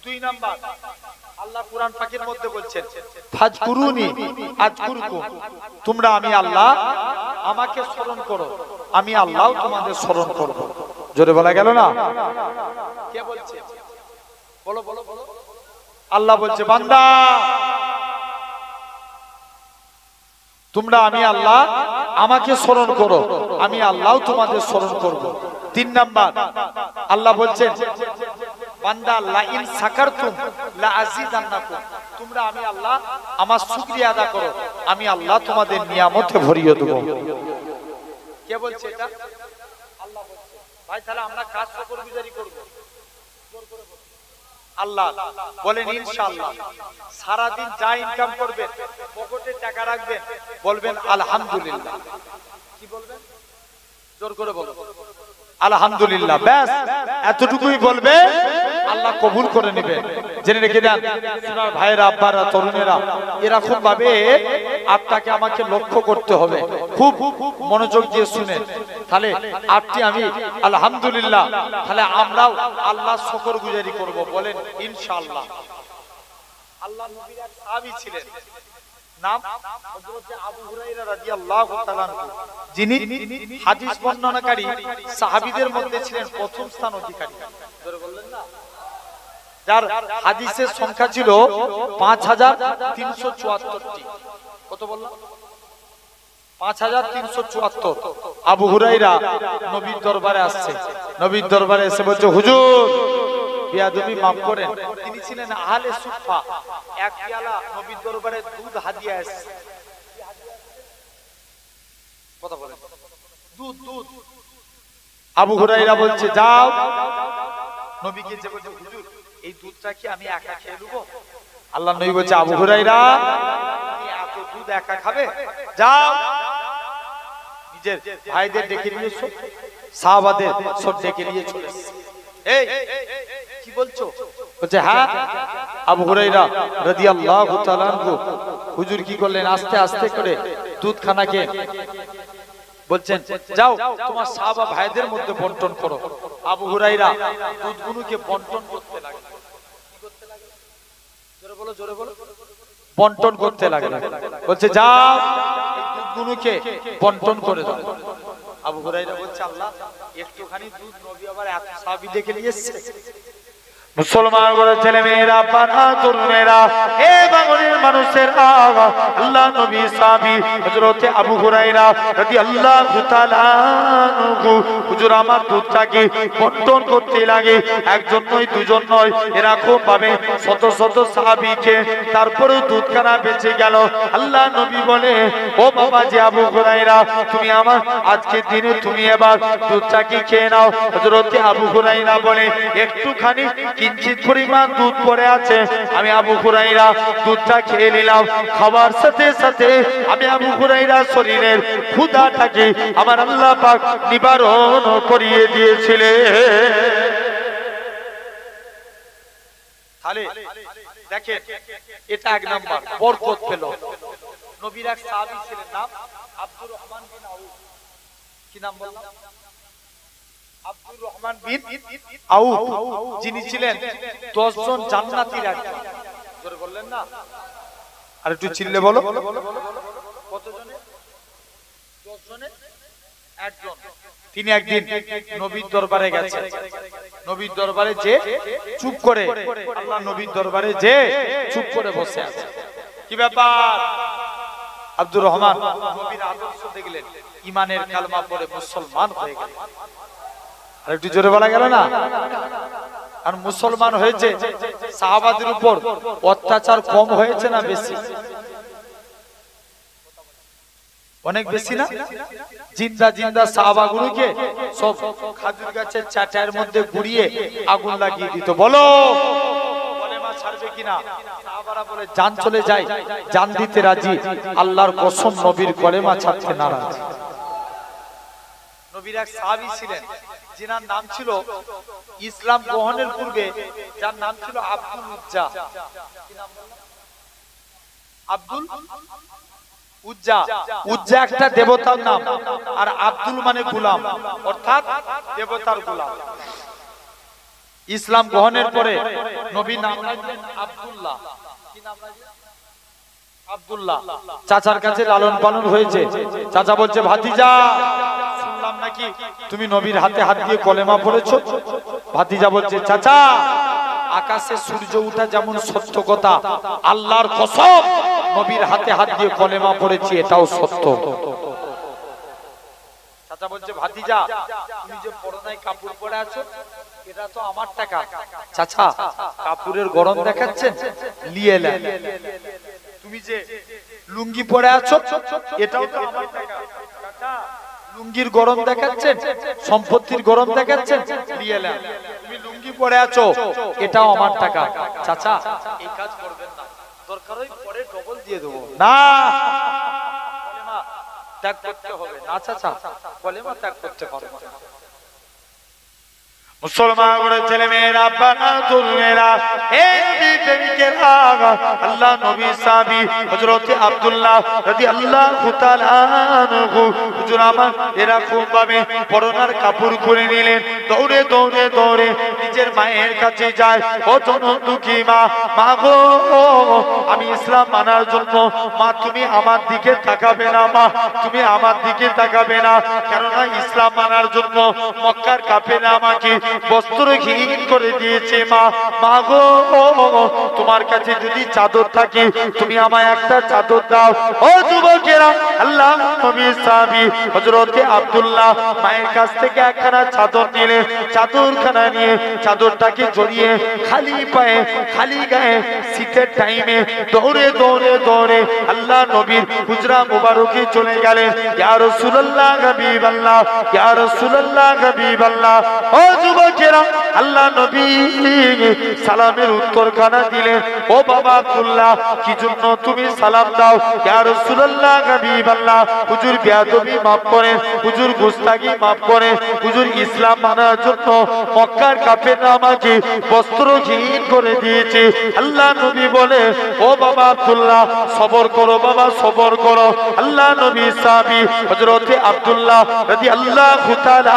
2 নাম্বার, আল্লাহ কুরআন পাকের মধ্যে বলছেন, ফাজকুরুনি আযকুরকুম, তোমরা আমি আল্লাহ আমাকে স্মরণ করো, আমি আল্লাহও তোমাদের স্মরণ করব। জোরে বলা গেল না? কে বলছে? বলো বলো বলো। আল্লাহ বলছে, বান্দা তোমরা আমি আল্লাহ আমাকে স্মরণ করো, আমি আল্লাহও তোমাদের স্মরণ করব। 3 নাম্বার, আল্লাহ বলছেন, বান্দা লা ইন সাকারতুম লা আযীদান্নাকুম, তোমরা আমি আল্লাহ আমার শুকরিয়া আদা করো, আমি আল্লাহ তোমাদের নিয়ামতে ভরিয়ে দেব। কে বলছে এটা? আল্লাহ বলছে। ভাই তাহলে আমরা কাজ শুকরগুজারি করব। আল্লাহ বলেন ইনশাআল্লাহ। সারা দিন যা ইনকাম করবেন, পকেটে টাকা রাখবেন, বলবেন আলহামদুলিল্লাহ। কি বলবেন? জোর করে বলো, আলহামদুলিল্লাহ। ব্যাস এতটুকুই বলবে, আল্লাহ কবুল করে নেবে। জেনে রেখে দেন সোনার ভাইয়েরা, আব্বারা, তরুণেরা, এরকম ভাবে আপনাকে আমাকে লক্ষ্য করতে হবে। খুব মনোযোগ দিয়ে শুনেন। তাহলে আপনি আমি আলহামদুলিল্লাহ, তাহলে আমরাও আল্লাহ শুকরগুজারি করব। বলেন ইনশাআল্লাহ। আল্লাহ নবীর এক সাহাবী ছিলেন, নাম হযরত আবু হুরায়রা রাদিয়াল্লাহু তাআলা আনহু, যিনি হাদিস বর্ণনাকারী সাহাবীদের মধ্যে ছিলেন প্রথম স্থান অধিকারী। ধরে বললেন না, যার হাদিসের সংখ্যা ছিল 5374টি। কত বললাম? 5374। আবু হুরাইরা নবীর দরবারে আসছে, নবীর দরবারে এসে বলছে হুজুর বিয়াদবি মাফ করেন। তিনি ছিলেন আহলে সুফা। এক পেয়ালা নবীর দরবারে দুধ হাদিয়া এসেছে। কথা বলেন, দুধ দুধ। আবু হুরাইরা বলছে যাও নবীকে যে বলছে হুজুর এই দুধটা কি আমি একা খেয়ে নেব? আল্লাহ নবী বলছে আবু হুরাইরা তুমি এত দুধ একা খাবে? যাও নিজের ভাইদের ডেকে নিয়ে এসো, সাহাবাদের সব ডেকে নিয়ে চলে এসেছে। এই কি বলছো? বলছে হ্যাঁ। আবু হুরাইরা রাদিয়াল্লাহু তাআলা আনহু হুজুর কি করলেন, আস্তে আস্তে করে দুধখানাকে বলছেন যাও তোমার সাহাবা ভাইদের মধ্যে বন্টন করো। আবু হুরাইরা দুধগুলোকে বন্টন করতে লাগলেন। কি করতে লাগলেন? জোরে বলো, জোরে বলো। বন্টন করতে লাগলেন। বলছে যাও এই দুধগুলোকে বন্টন করে দাও। আবু হুরাইরা বলছে আল্লাহ একটুখানি দুধ নবী আবার এত সাহাবী ডেকে নিয়ে এসেছে। মুসলমান করে ছেলে মেয়েরা, পাড়া তরুণেরা, এ বাঙালির মানুষের আগা আল্লাহ নবী সাহাবী হযরতে আবু হুরায়রা রাদিয়াল্লাহু তাআলা আনহু হুজুর আমার দুধটাকে বন্টন করতে লাগে। একজন নয়, দুজন নয়, এরকম ভাবে শত শত সাহাবীকে, তারপরে দুধখানা বেঁচে গেল। আল্লাহ নবী বলে ও বাবা যে আবু হুরায়রা তুমি আমার আজকে দিনে তুমি এবার দুধটাকে খেয়ে নাও। হযরতে আবু হুরায়রা বলে একটুখানি কিঞ্চিত পরিমাণ দুধ পড়ে আছে, আমি আবু হুরায়রা দুধটা খেয়ে নিলাম। খাবার সাথে সাথে আমি আবু হুরায়রা শরীরের ক্ষুধাটাকে আমার আল্লাহ পাক নিবারণ করিয়ে দিয়েছিলেন। তাহলে দেখেন এটা এক নাম্বার বরকত পেল। নবীর এক সাহাবী ছিলেন, নাম আব্দুর রহমান বিন আউফ। কি নাম বললাম? আব্দুর রহমান বিন আউফ, যিনি ছিলেন 10 জন জান্নাতীর একজন। জোরে বললেন না? আর একটু চিল্লে বলো। কত জনে? 10 জনে একজন। তিনি একদিন নবীর দরবারে গেছেন। নবীর দরবারে যে চুপ করে, আল্লাহ নবীর দরবারে যে চুপ করে বসে আছে। কি ব্যাপার? আব্দুর রহমান নবীর আদর্শ দেখলেন, ঈমানের কালমা পড়ে মুসলমান হয়ে গেলেন। আর একটু জোরে বলা গেল না? আর মুসলমান হয়েছে, সাহাবাদের উপর অত্যাচার কম হয়েছে না বেশি? অনেক বেশি না? জিন্দা জিন্দা সাহাবাগুলোকে সব খাজুর গাছের চাটার মধ্যে গুড়িয়ে আগুন লাগিয়ে দিত। বলো কলেমা ছাড়বে কিনা? সাহাবারা বলে জান চলে যায়, জান দিতে রাজি। আল্লাহর কসম নবীর কলেমা ছাড়তে নারাজ। নবীর এক সাহাবী ছিলেন যিনার নাম ছিল ইসলাম গ্রহণের পূর্বে, যার নাম ছিল আব্দুল উজ্জা। কি নাম বললাম? আব্দুল উজ্জা। উজ্জা একটা দেবতার নাম, আর আব্দুল মানে গোলাম, অর্থাৎ দেবতার গোলাম। ইসলাম গ্রহণের পরে নবী নাম রাখলেন আব্দুল্লাহ। কি নাম রাখলেন? আব্দুল্লাহ। চাচার কাছে লালন পালন হয়েছে। চাচা বলছে ভাতিজা শুনলাম নাকি তুমি নবীর হাতে হাত দিয়ে কলেমা পড়েছো। ভাতিজা বলছে চাচা আকাশে সূর্য ওঠা যেমন সত্য কথা, আল্লাহর কসম নবীর হাতে হাত দিয়ে কলেমা পড়েছি এটাও সত্য। চাচা বলছে ভাতিজা তুমি যে পরনায় কাপড় পরে আছো এটা তো আমার টাকা। চাচা কাপড়ের গরম দেখাচ্ছেন, নিয়ে নেন। তুমি যে লুঙ্গি পরে আছো এটাও তো আমার টাকা। চাচা লুঙ্গির গরম দেখাচ্ছেন, সম্পত্তির গরম দেখাচ্ছেন, নিয়ে নেন। তুমি লুঙ্গি পরে আছো এটাও আমার টাকা। চাচা এই কাজ করবেন না, দরকার হয় পরে ডবল দিয়ে দেবো। না কলেমা ত্যাগ করতে হবে না চাচা, কলেমা ত্যাগ করতে পারবো না। মুসলমান করে ছেলে মেয়েরা, পাড়া তরুণেরা, হে নবী প্রেমিকের আগা আল্লাহ নবী সাহাবী হযরতে আব্দুল্লাহ রাদিয়াল্লাহু তাআলা আনহু হুজুর আমার এরকম ভাবে পরনার কাপড় খুলে নিলেন। দৌড়ে দৌড়ে দৌড়ে নিজের মায়ের কাছে যায়। ও জনদুখী মা, মা গো আমি ইসলাম মানার জন্য, মা তুমি আমার দিকে তাকাবে না, মা তুমি আমার দিকে তাকাবে না, কেননা ইসলাম মানার জন্য মক্কার কাফেররা আমাকে বস্ত্রহীন করে দিয়েছে। মা, মা গো তোমার কাছে যদি চাদর থাকে তুমি আমায় একটা চাদর দাও। ও যুবক যুবকেরা আল্লাহ নবীর সাহাবী হযরতে আব্দুল্লাহ মায়ের কাছ থেকে একখানা চাদর নিলেন, চাদরখানা নিয়ে চাদরটাকে জড়িয়ে খালি পায়ে খালি গায়ে শীতের টাইমে দৌড়ে দৌড়ে দৌড়ে আল্লাহ নবীর হুজরা মুবারকে চলে গেলেন। ইয়া রাসূলুল্লাহ হাবিবাল্লাহ, ইয়া রাসূলুল্লাহ হাবিবাল্লাহ। ও যুবকেরা আল্লাহ নবী সালামের উত্তরখানা দিলেন। ও বাবা আব্দুল্লাহ কি জন্য তুমি সালাম দাও? ইয়া রাসূলুল্লাহ হাবিবাল্লাহ, হুজুর বেয়াদবি মাফ করেন, হুজুর গুস্তাখি মাফ করেন, হুজুর ইসলাম মানার জন্য মক্কার কাফেররা আমাকে বস্ত্রহীন করে দিয়েছে। আল্লাহ নবী বলে ও বাবা আব্দুল্লাহ সবর করো বাবা, সবর করো। আল্লাহ নবী সাহাবী হযরতে আব্দুল্লাহ রাদিয়াল্লাহু তাআলা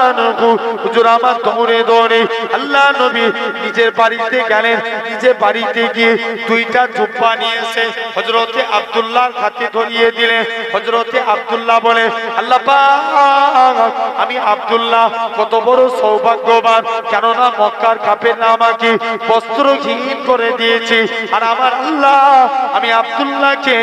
আনহু হুজুর আমার দৌড়ে দৌড়ে আল্লাহ নবী নিজের বাড়িতে গেলেন। নিজের বাড়িতে গিয়ে দুইটা জুব্বা নিয়ে এসে হযরতে আব্দুল্লাহর হাতে ধরিয়ে দিলেন। হযরতে আব্দুল্লাহ বলে আল্লাহ পাক আমি আব্দুল্লাহ কত বড় সৌভাগ্যবান, কেননা মক্কার কাফেররা আমাকে বস্ত্রহীন করে দিয়েছে, আর আমার আল্লাহ আমি আব্দুল্লাহকে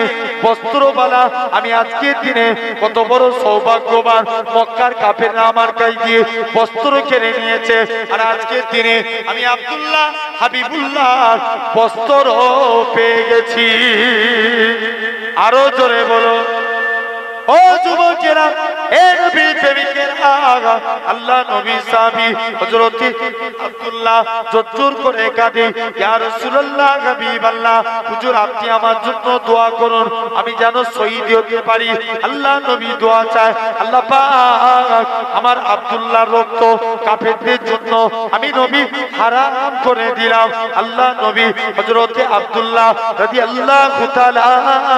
বস্ত্রবালা, আমি আজকের দিনে কত বড় সৌভাগ্যবান, মক্কার কাফেররা আমার কাছ দিয়ে বস্ত্র কেড়ে নিয়েছে, আর আজকের দিনে আমি আব্দুল্লাহ হাবিবুল্লাহ বস্ত্র পেয়ে গেছি। আরো জোরে বলো। ও যুবকেরা এ নবী প্রেমিকেরা আল্লাহ নবী সাহাবী হযরত আব্দুল্লাহ জোর করে কাঁদে, ইয়া রাসূলুল্লাহ হাবিবাল্লাহ, হুজুর আপনি আমার জন্য দোয়া করুন আমি যেন শহীদ হতে পারি। আল্লাহ নবী দোয়া চায়, আল্লাহ পাক আমার আব্দুল্লাহর রক্ত কাফেরদের জন্য আমি নবী হারাম করে দিলাম। আল্লাহ নবী হযরত আব্দুল্লাহ রাদিয়াল্লাহু তাআলা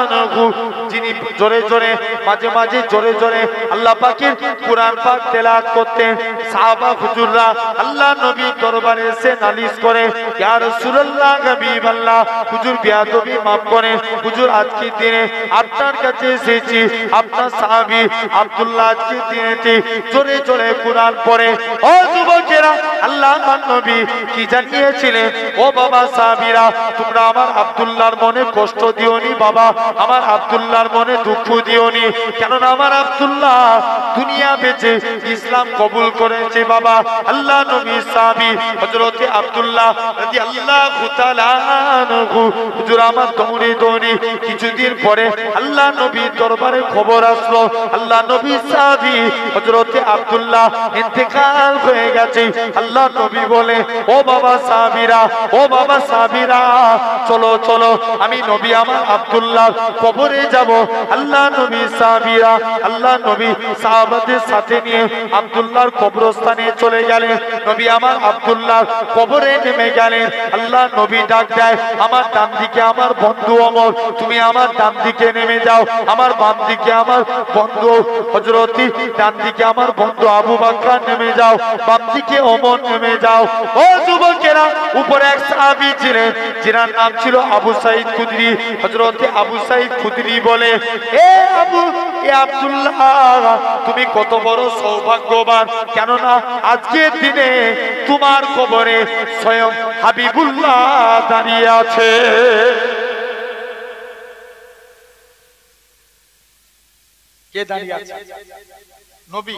আনহু যিনি জোরে জোরে মাঝে মাঝে জোরে জোরে আল্লাহ পাকের কুরআন পাক তেলাওয়াত করতেন, সাহাবা হুজুররা আল্লাহ নবীর দরবারে এসে নালিশ করে, ইয়া রাসূলুল্লাহ হাবিবাল্লাহ, হুজুর বেয়াদবি মাফ করেন, হুজুর আজকের দিনে আপনার কাছে এসেছি, আপনার সাহাবী আব্দুল্লাহ আজকের দিনেতে জোরে জোরে কুরআন পড়ে। ও যুবকেরা আল্লাহ নবী কি জানিয়েছিলেন? ও বাবা সাহাবীরা তোমরা আমার আব্দুল্লাহর মনে কষ্ট দিওনি বাবা, আমার আব্দুল্লাহর মনে দুঃখ দিওনি, কেননা আমার আব্দুল্লাহ দুনিয়া বেঁচে ইসলাম কবুল করেছে বাবা। আল্লাহ নবী সাহাবী হযরতে আব্দুল্লাহ রাদিয়াল্লাহু তাআলা আনহু হুজুর আমার দৌড়ে দৌড়ে কিছুদিন পরে আল্লাহ নবীর দরবারে খবর আসলো আল্লাহ নবী সাহাবী হযরতে আব্দুল্লাহ ইন্তেকাল হয়ে গেছে। আল্লাহ নবী বলে ও বাবা সাহাবীরা, ও বাবা সাহাবীরা চলো চলো আমি নবী আমার আব্দুল্লাহর কবরে যাব। আল্লাহ নবী সাহাবীরা আল্লাহ নবী সাহাবাদের সাথে নিয়ে আব্দুল্লাহর কবরস্থানে চলে গেলেন। নবী আমার আব্দুল্লাহর কবরে নেমে গেলেন। আল্লাহ নবী ডাক দেয়, আমার ডান দিকে আমার বন্ধু ওমর, তুমি আমার ডান দিকে নেমে যাও, আমার বাম দিকে আমার বন্ধু হযরতি, ডান দিকে আমার বন্ধু আবু বকর নেমে যাও, বাম দিকে ওমর নেমে যাও। ও যুবকেরা উপরে এক সাহাবী ছিলেন যার নাম ছিল আবু সাঈদ খুদরি। হযরতে আবু সাঈদ খুদরি বলে এ আবু এ আব্দুল্লাহ তুমি কত বড় সৌভাগ্যবান, কেননা আজকের দিনে তোমার কবরে স্বয়ং হাবিবুল্লাহ দাঁড়িয়ে আছে। কে দাঁড়িয়ে আছে? নবী।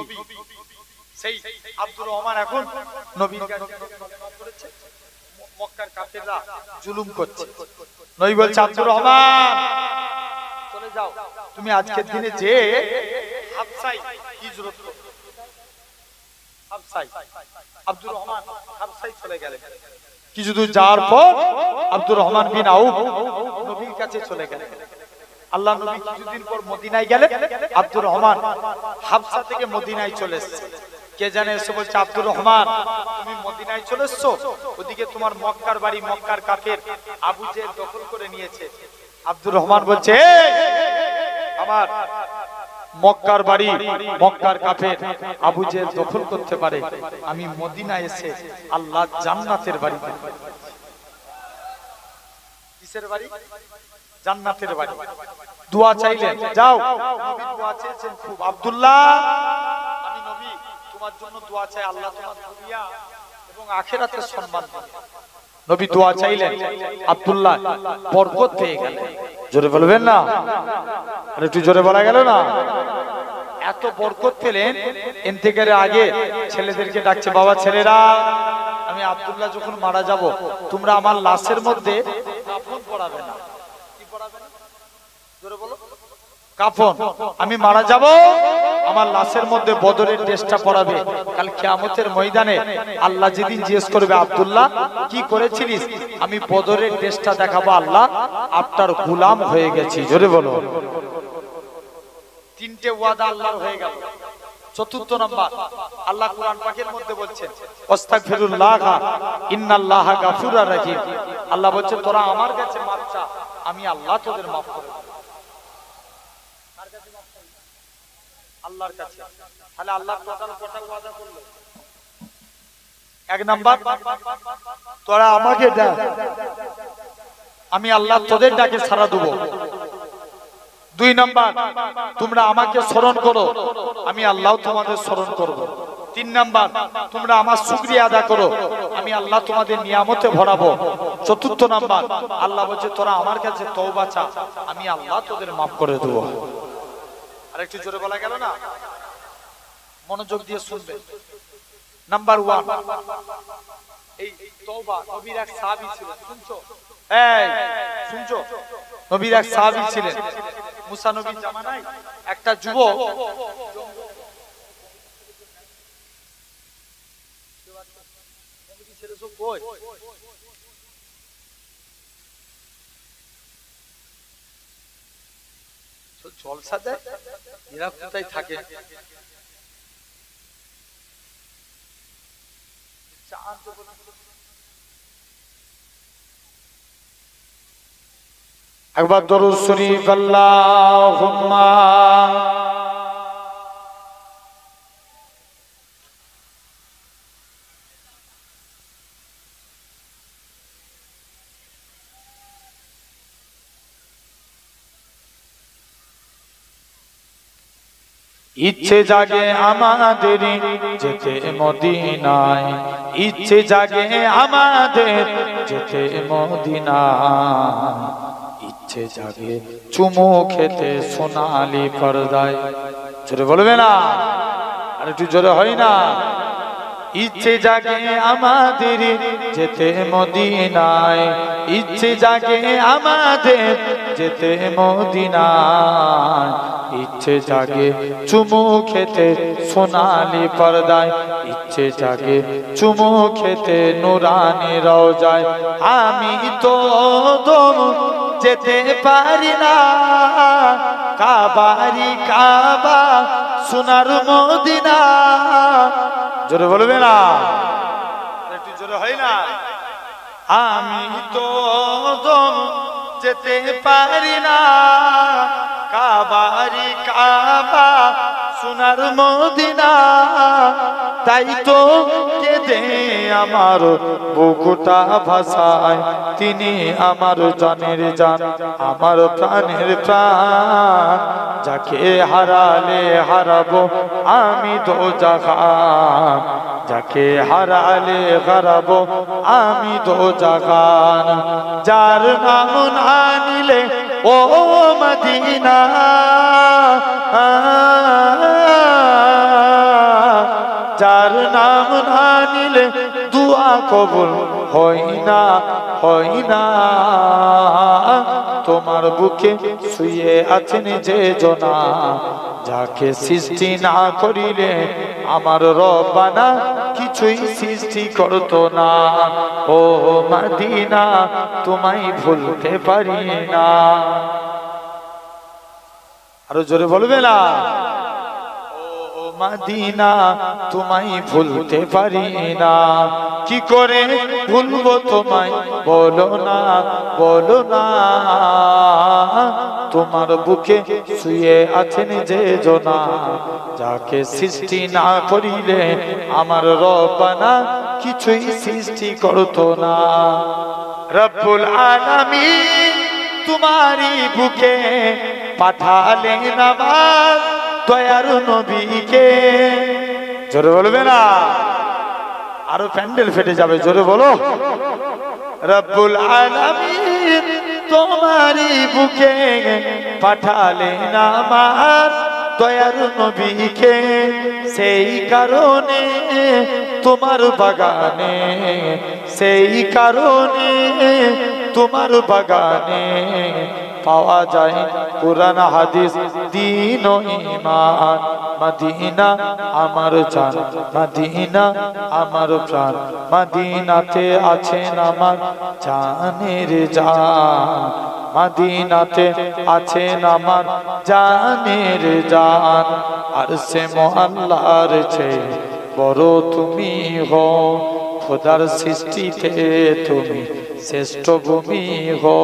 সেই আব্দুর রহমান এখন নবীর করেছে, মক্কার কাফেররা জুলুম করছে। নবী বলছে আব্দুর রহমান চলে যাও, তুমি আজকের দিনে যে হাবশায় হিজরত করো। হাবশায় আব্দুর রহমান হাবশায় চলে গেলেন। কিছুদূর যাওয়ার পর আব্দুর রহমান বিন আউফ নবীর কাছে চলে গেলেন। আল্লাহ নবী কিছুদিন পর মদিনায় গেলেন। আব্দুর রহমান হাবশা থেকে মদিনায় চলে এসেছে। কে জানে এসে বলছে আব্দুর রহমান তুমি মদিনায় চলে এসছো, ওদিকে তোমার মক্কার বাড়ি মক্কার কাফের আবু জেহেল দখল করে নিয়েছে। আব্দুর রহমান বলছে আমার মক্কার বাড়ি মক্কার কাফের আবু জেহেল দখল করতে পারে, আমি মদিনায় এসে আল্লাহ জান্নাতের বাড়ি। কিসের বাড়ি? জান্নাতের বাড়ি। দোয়া চাইলেন, যাও নবী দোয়া চেয়েছেন খুব, আব্দুল্লাহ আমি নবী তোমার জন্য দোয়া চাই, আল্লাহ তোমার দুনিয়া এবং আখিরাতের সম্মান দেন। নবী দোয়া চাইলেন, আব্দুল্লাহ বরকত পেয়ে গেলেন। জোরে বলবেন না আর একটু জোরে বলা গেল না? এত বরকত পেলেন। ইন্তেকারের আগে ছেলেদেরকে ডাকছে, বাবা ছেলেরা, আমি আব্দুল্লাহ যখন মারা যাব, তোমরা আমার লাশের মধ্যে কাফন পরাবে না। কি পরাবে না? জোরে বলো। কাফন। আমি মারা যাব, আমার লাশের মধ্যে বদরের ড্রেসটা পরাবে। কাল কিয়ামতের ময়দানে আল্লাহ যেদিন জিজ্ঞেস করবে, আব্দুল্লাহ কি করেছিলিস? আমি বদরের ড্রেসটা দেখাবো, আল্লাহ আপনার গোলাম হয়ে গেছি। জোরে বলো। তিনটে ওয়াদা আল্লাহর হয়ে গেল। চতুর্থ নাম্বার, আল্লাহ কুরআন পাকের মধ্যে বলছেন, আস্তাগফিরুল্লাহ ইন্নাল্লাহা গাফুরুর রহিম। আল্লাহ বলছে, তোরা আমার কাছে মাফ চা, আমি আল্লাহ তোদের মাফ করব। কার কাছে মাফ চাই? আল্লাহর কাছে। তাহলে আল্লাহ টোটাল কত ওয়াদা করলো? এক নাম্বার, তোরা আমাকে ডাক, আমি আল্লাহ তোদের ডাকে সাড়া দেব। দুই নাম্বার, তোমরা আমাকে স্মরণ করো, আমি আল্লাহ তোমাদের স্মরণ করব। তিন নাম্বার, তোমরা আমার শুকরিয়া আদা করো, আমি আল্লাহ তোমাদের নিয়ামতে ভরাবো। চতুর্থ নাম্বার, আল্লাহ বলছে, তোরা আমার কাছে তওবা চা, আমি আল্লাহ তোদের মাফ করে দেব। আর একটু জোরে বলা গেল না? মনোযোগ দিয়ে শুনবেন। নাম্বার 1, এই তওবা নবীর এক সাহাবী ছিলেন। শুনছো? এই শুনছো? নবীর এক সাহাবী ছিলেন। মুসা নবীর জামানায় একটা যুবক জলসা দেয়, এরা কোথায় থাকে? একবার দরুদ শরীফ আল্লাহুম্মা ইচ্ছে জাগে আমাদের যেতে মদিনায়, ইচ্ছে জাগে আমাদের যেতে মদিনায়, ইচ্ছে জাগে চুমু খেতে সোনালি পর্দায়। জোরে বলবে না? আর একটু জোরে হয় না? ইচ্ছে জাগে আমাদের যেতে মদিনায়, ইচ্ছে জাগে আমাদের যেতে মদিনায়, ইচ্ছে জাগে চুমু খেতে সোনালি পর্দায়, ইচ্ছে জাগে চুমু খেতে নুরানি রওজায়। আমি তো দম যেতে পারি না, কাবারি কাবা সোনার মদিনা। জোরে বলবে না? একটু জোরে হয় না? আমি তো দম যেতে পারি না, কাবারি কাবা সোনার মদিনা। তাই তো কেঁদে আমার বুকটা ভাসায়, তিনি আমার জানের জান, আমার প্রাণের প্রাণ। যাকে হারালে হারাবো আমি দোজাহান, যাকে হারালে হারাবো আমি দোজাহান। যার নাম না নিলে ও মদিনা, যার নাম না নিলে দুআ কবুল হয় না, হয় না। তোমার বুকে শুয়ে আছেন যে জনা, যাকে সৃষ্টি না করিলে আমার রব্বানা কিছুই সৃষ্টি করতো না। ও মদিনা তোমায় ভুলতে পারি না। আরো জোরে বলবে না? ও মদিনা তোমায় ভুলতে পারি না। কি করে ভুলবো তোমায় বলো না, বলো না। তোমার বুকে শুয়ে আছেন যে জনা, যাকে সৃষ্টি না করিলে আমার রব্বানা কিছুই সৃষ্টি করতো না। রব্বুল আলামিন তোমারই বুকে পাঠালেন আমার দয়ার নবীকে। জোরে বলবে না? আরো প্যান্ডেল ফেটে যাবে। জোরে বলো। রব্বুল আলামিন তোমারই বুকে পাঠালেন আমার দয়ার নবীকে, সেই কারণে তোমার বাগানে, সেই কারণে তোমার বাগানে পাওয়া যায় কুরআন হাদিস দ্বীন ও ঈমান। মদিনা আমার জান, মদিনা আমার প্রাণ, মদিনাতে আছেন আমার জানের জান, মদিনাতে আছেন আমার জানের জান। আর সে মোহাল্লার চেয়ে বড় তুমি হো, খোদার সৃষ্টিতে তুমি শ্রেষ্ঠ ভূমি হো।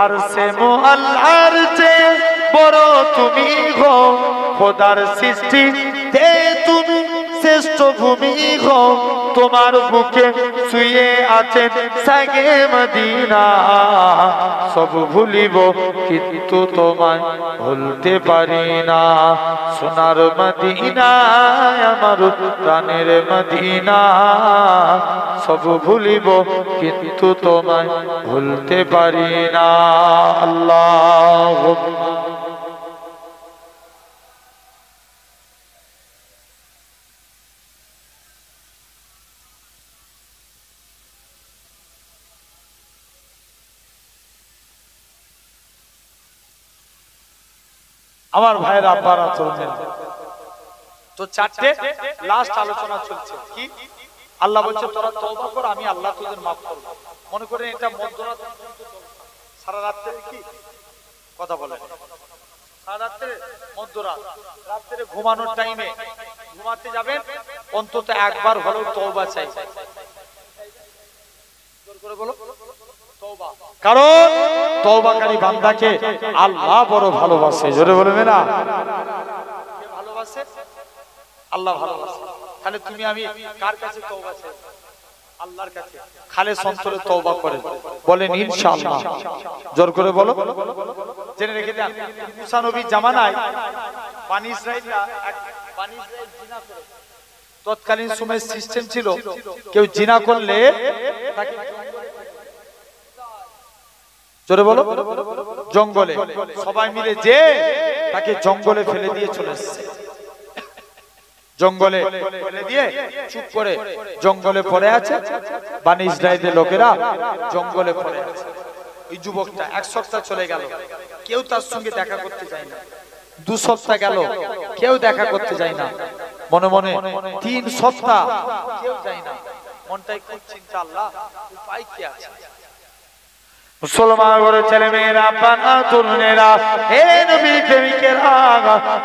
আর সে মোহাল্লার চেয়ে বড় তুমি হো, খোদার সৃষ্টিতে তুমি শ্রেষ্ঠ ভূমি হো। তোমার বুকে শুয়ে আছেন সাগে মদিনা, সব ভুলিব কিন্তু তোমায় ভুলতে পারি না। সোনার মদিনা আমার প্রাণের মদিনা, সব ভুলিব কিন্তু তোমায় ভুলতে পারি না। আল্লাহ আমার ভাইয়ের আব্বারা চলছেন তো চারটে লাস্ট আলোচনা চলছে কি আল্লাহ বলছে তোরা তওবা কর, আমি আল্লাহ তোদের মাফ করব। মনে করেন এটা মধ্যরাত, সারা রাত্রে কি কথা বলে, সারা রাত্রে মধ্যরাত, রাত্রে ঘুমানোর টাইমে ঘুমাতে যাবেন অন্তত একবার হলেও তওবা চাই। জোর করে বলো তওবা, কারণ তওবাকারী বান্দাকে আল্লাহ বড় ভালোবাসে। জোরে বলবে না, কে ভালোবাসে? আল্লাহ ভালোবাসে। তাহলে তুমি আমি কার কাছে তওবা চাই? আল্লাহর কাছে। খালে সন্তরে তওবা করে বলেন ইনশাআল্লাহ। জোর করে বলো। জেনে রেখে দেন মুসা নবীর জামানায় বনি ইসরাইলরা জিনা করে, তৎকালীন সময়ের সিস্টেম ছিল কেউ জিনা করলে তাকে জোরে বলো জঙ্গলে, সবাই মিলে যে তাকে জঙ্গলে ফেলে দিয়ে চলে এসেছে। জঙ্গলে ফেলে দিয়ে চুপ করে জঙ্গলে পড়ে আছে। বনি ইসরাইলের লোকেরা জঙ্গলে পড়ে আছে। ওই যুবকটা এক সপ্তাহ চলে গেল, কেউ তার সঙ্গে দেখা করতে যায় না। 2 সপ্তাহ গেল, কেউ দেখা করতে যায় না। মনে মনে 3 সপ্তাহ কেউ যায় না। মনটাই খুব চিন্তা, আল্লাহ উপায় কি আছে? মুসলমান ঘরের ছেলে মেয়েরা, পানা তরুণেরা, হে নবী প্রেমিকেরা,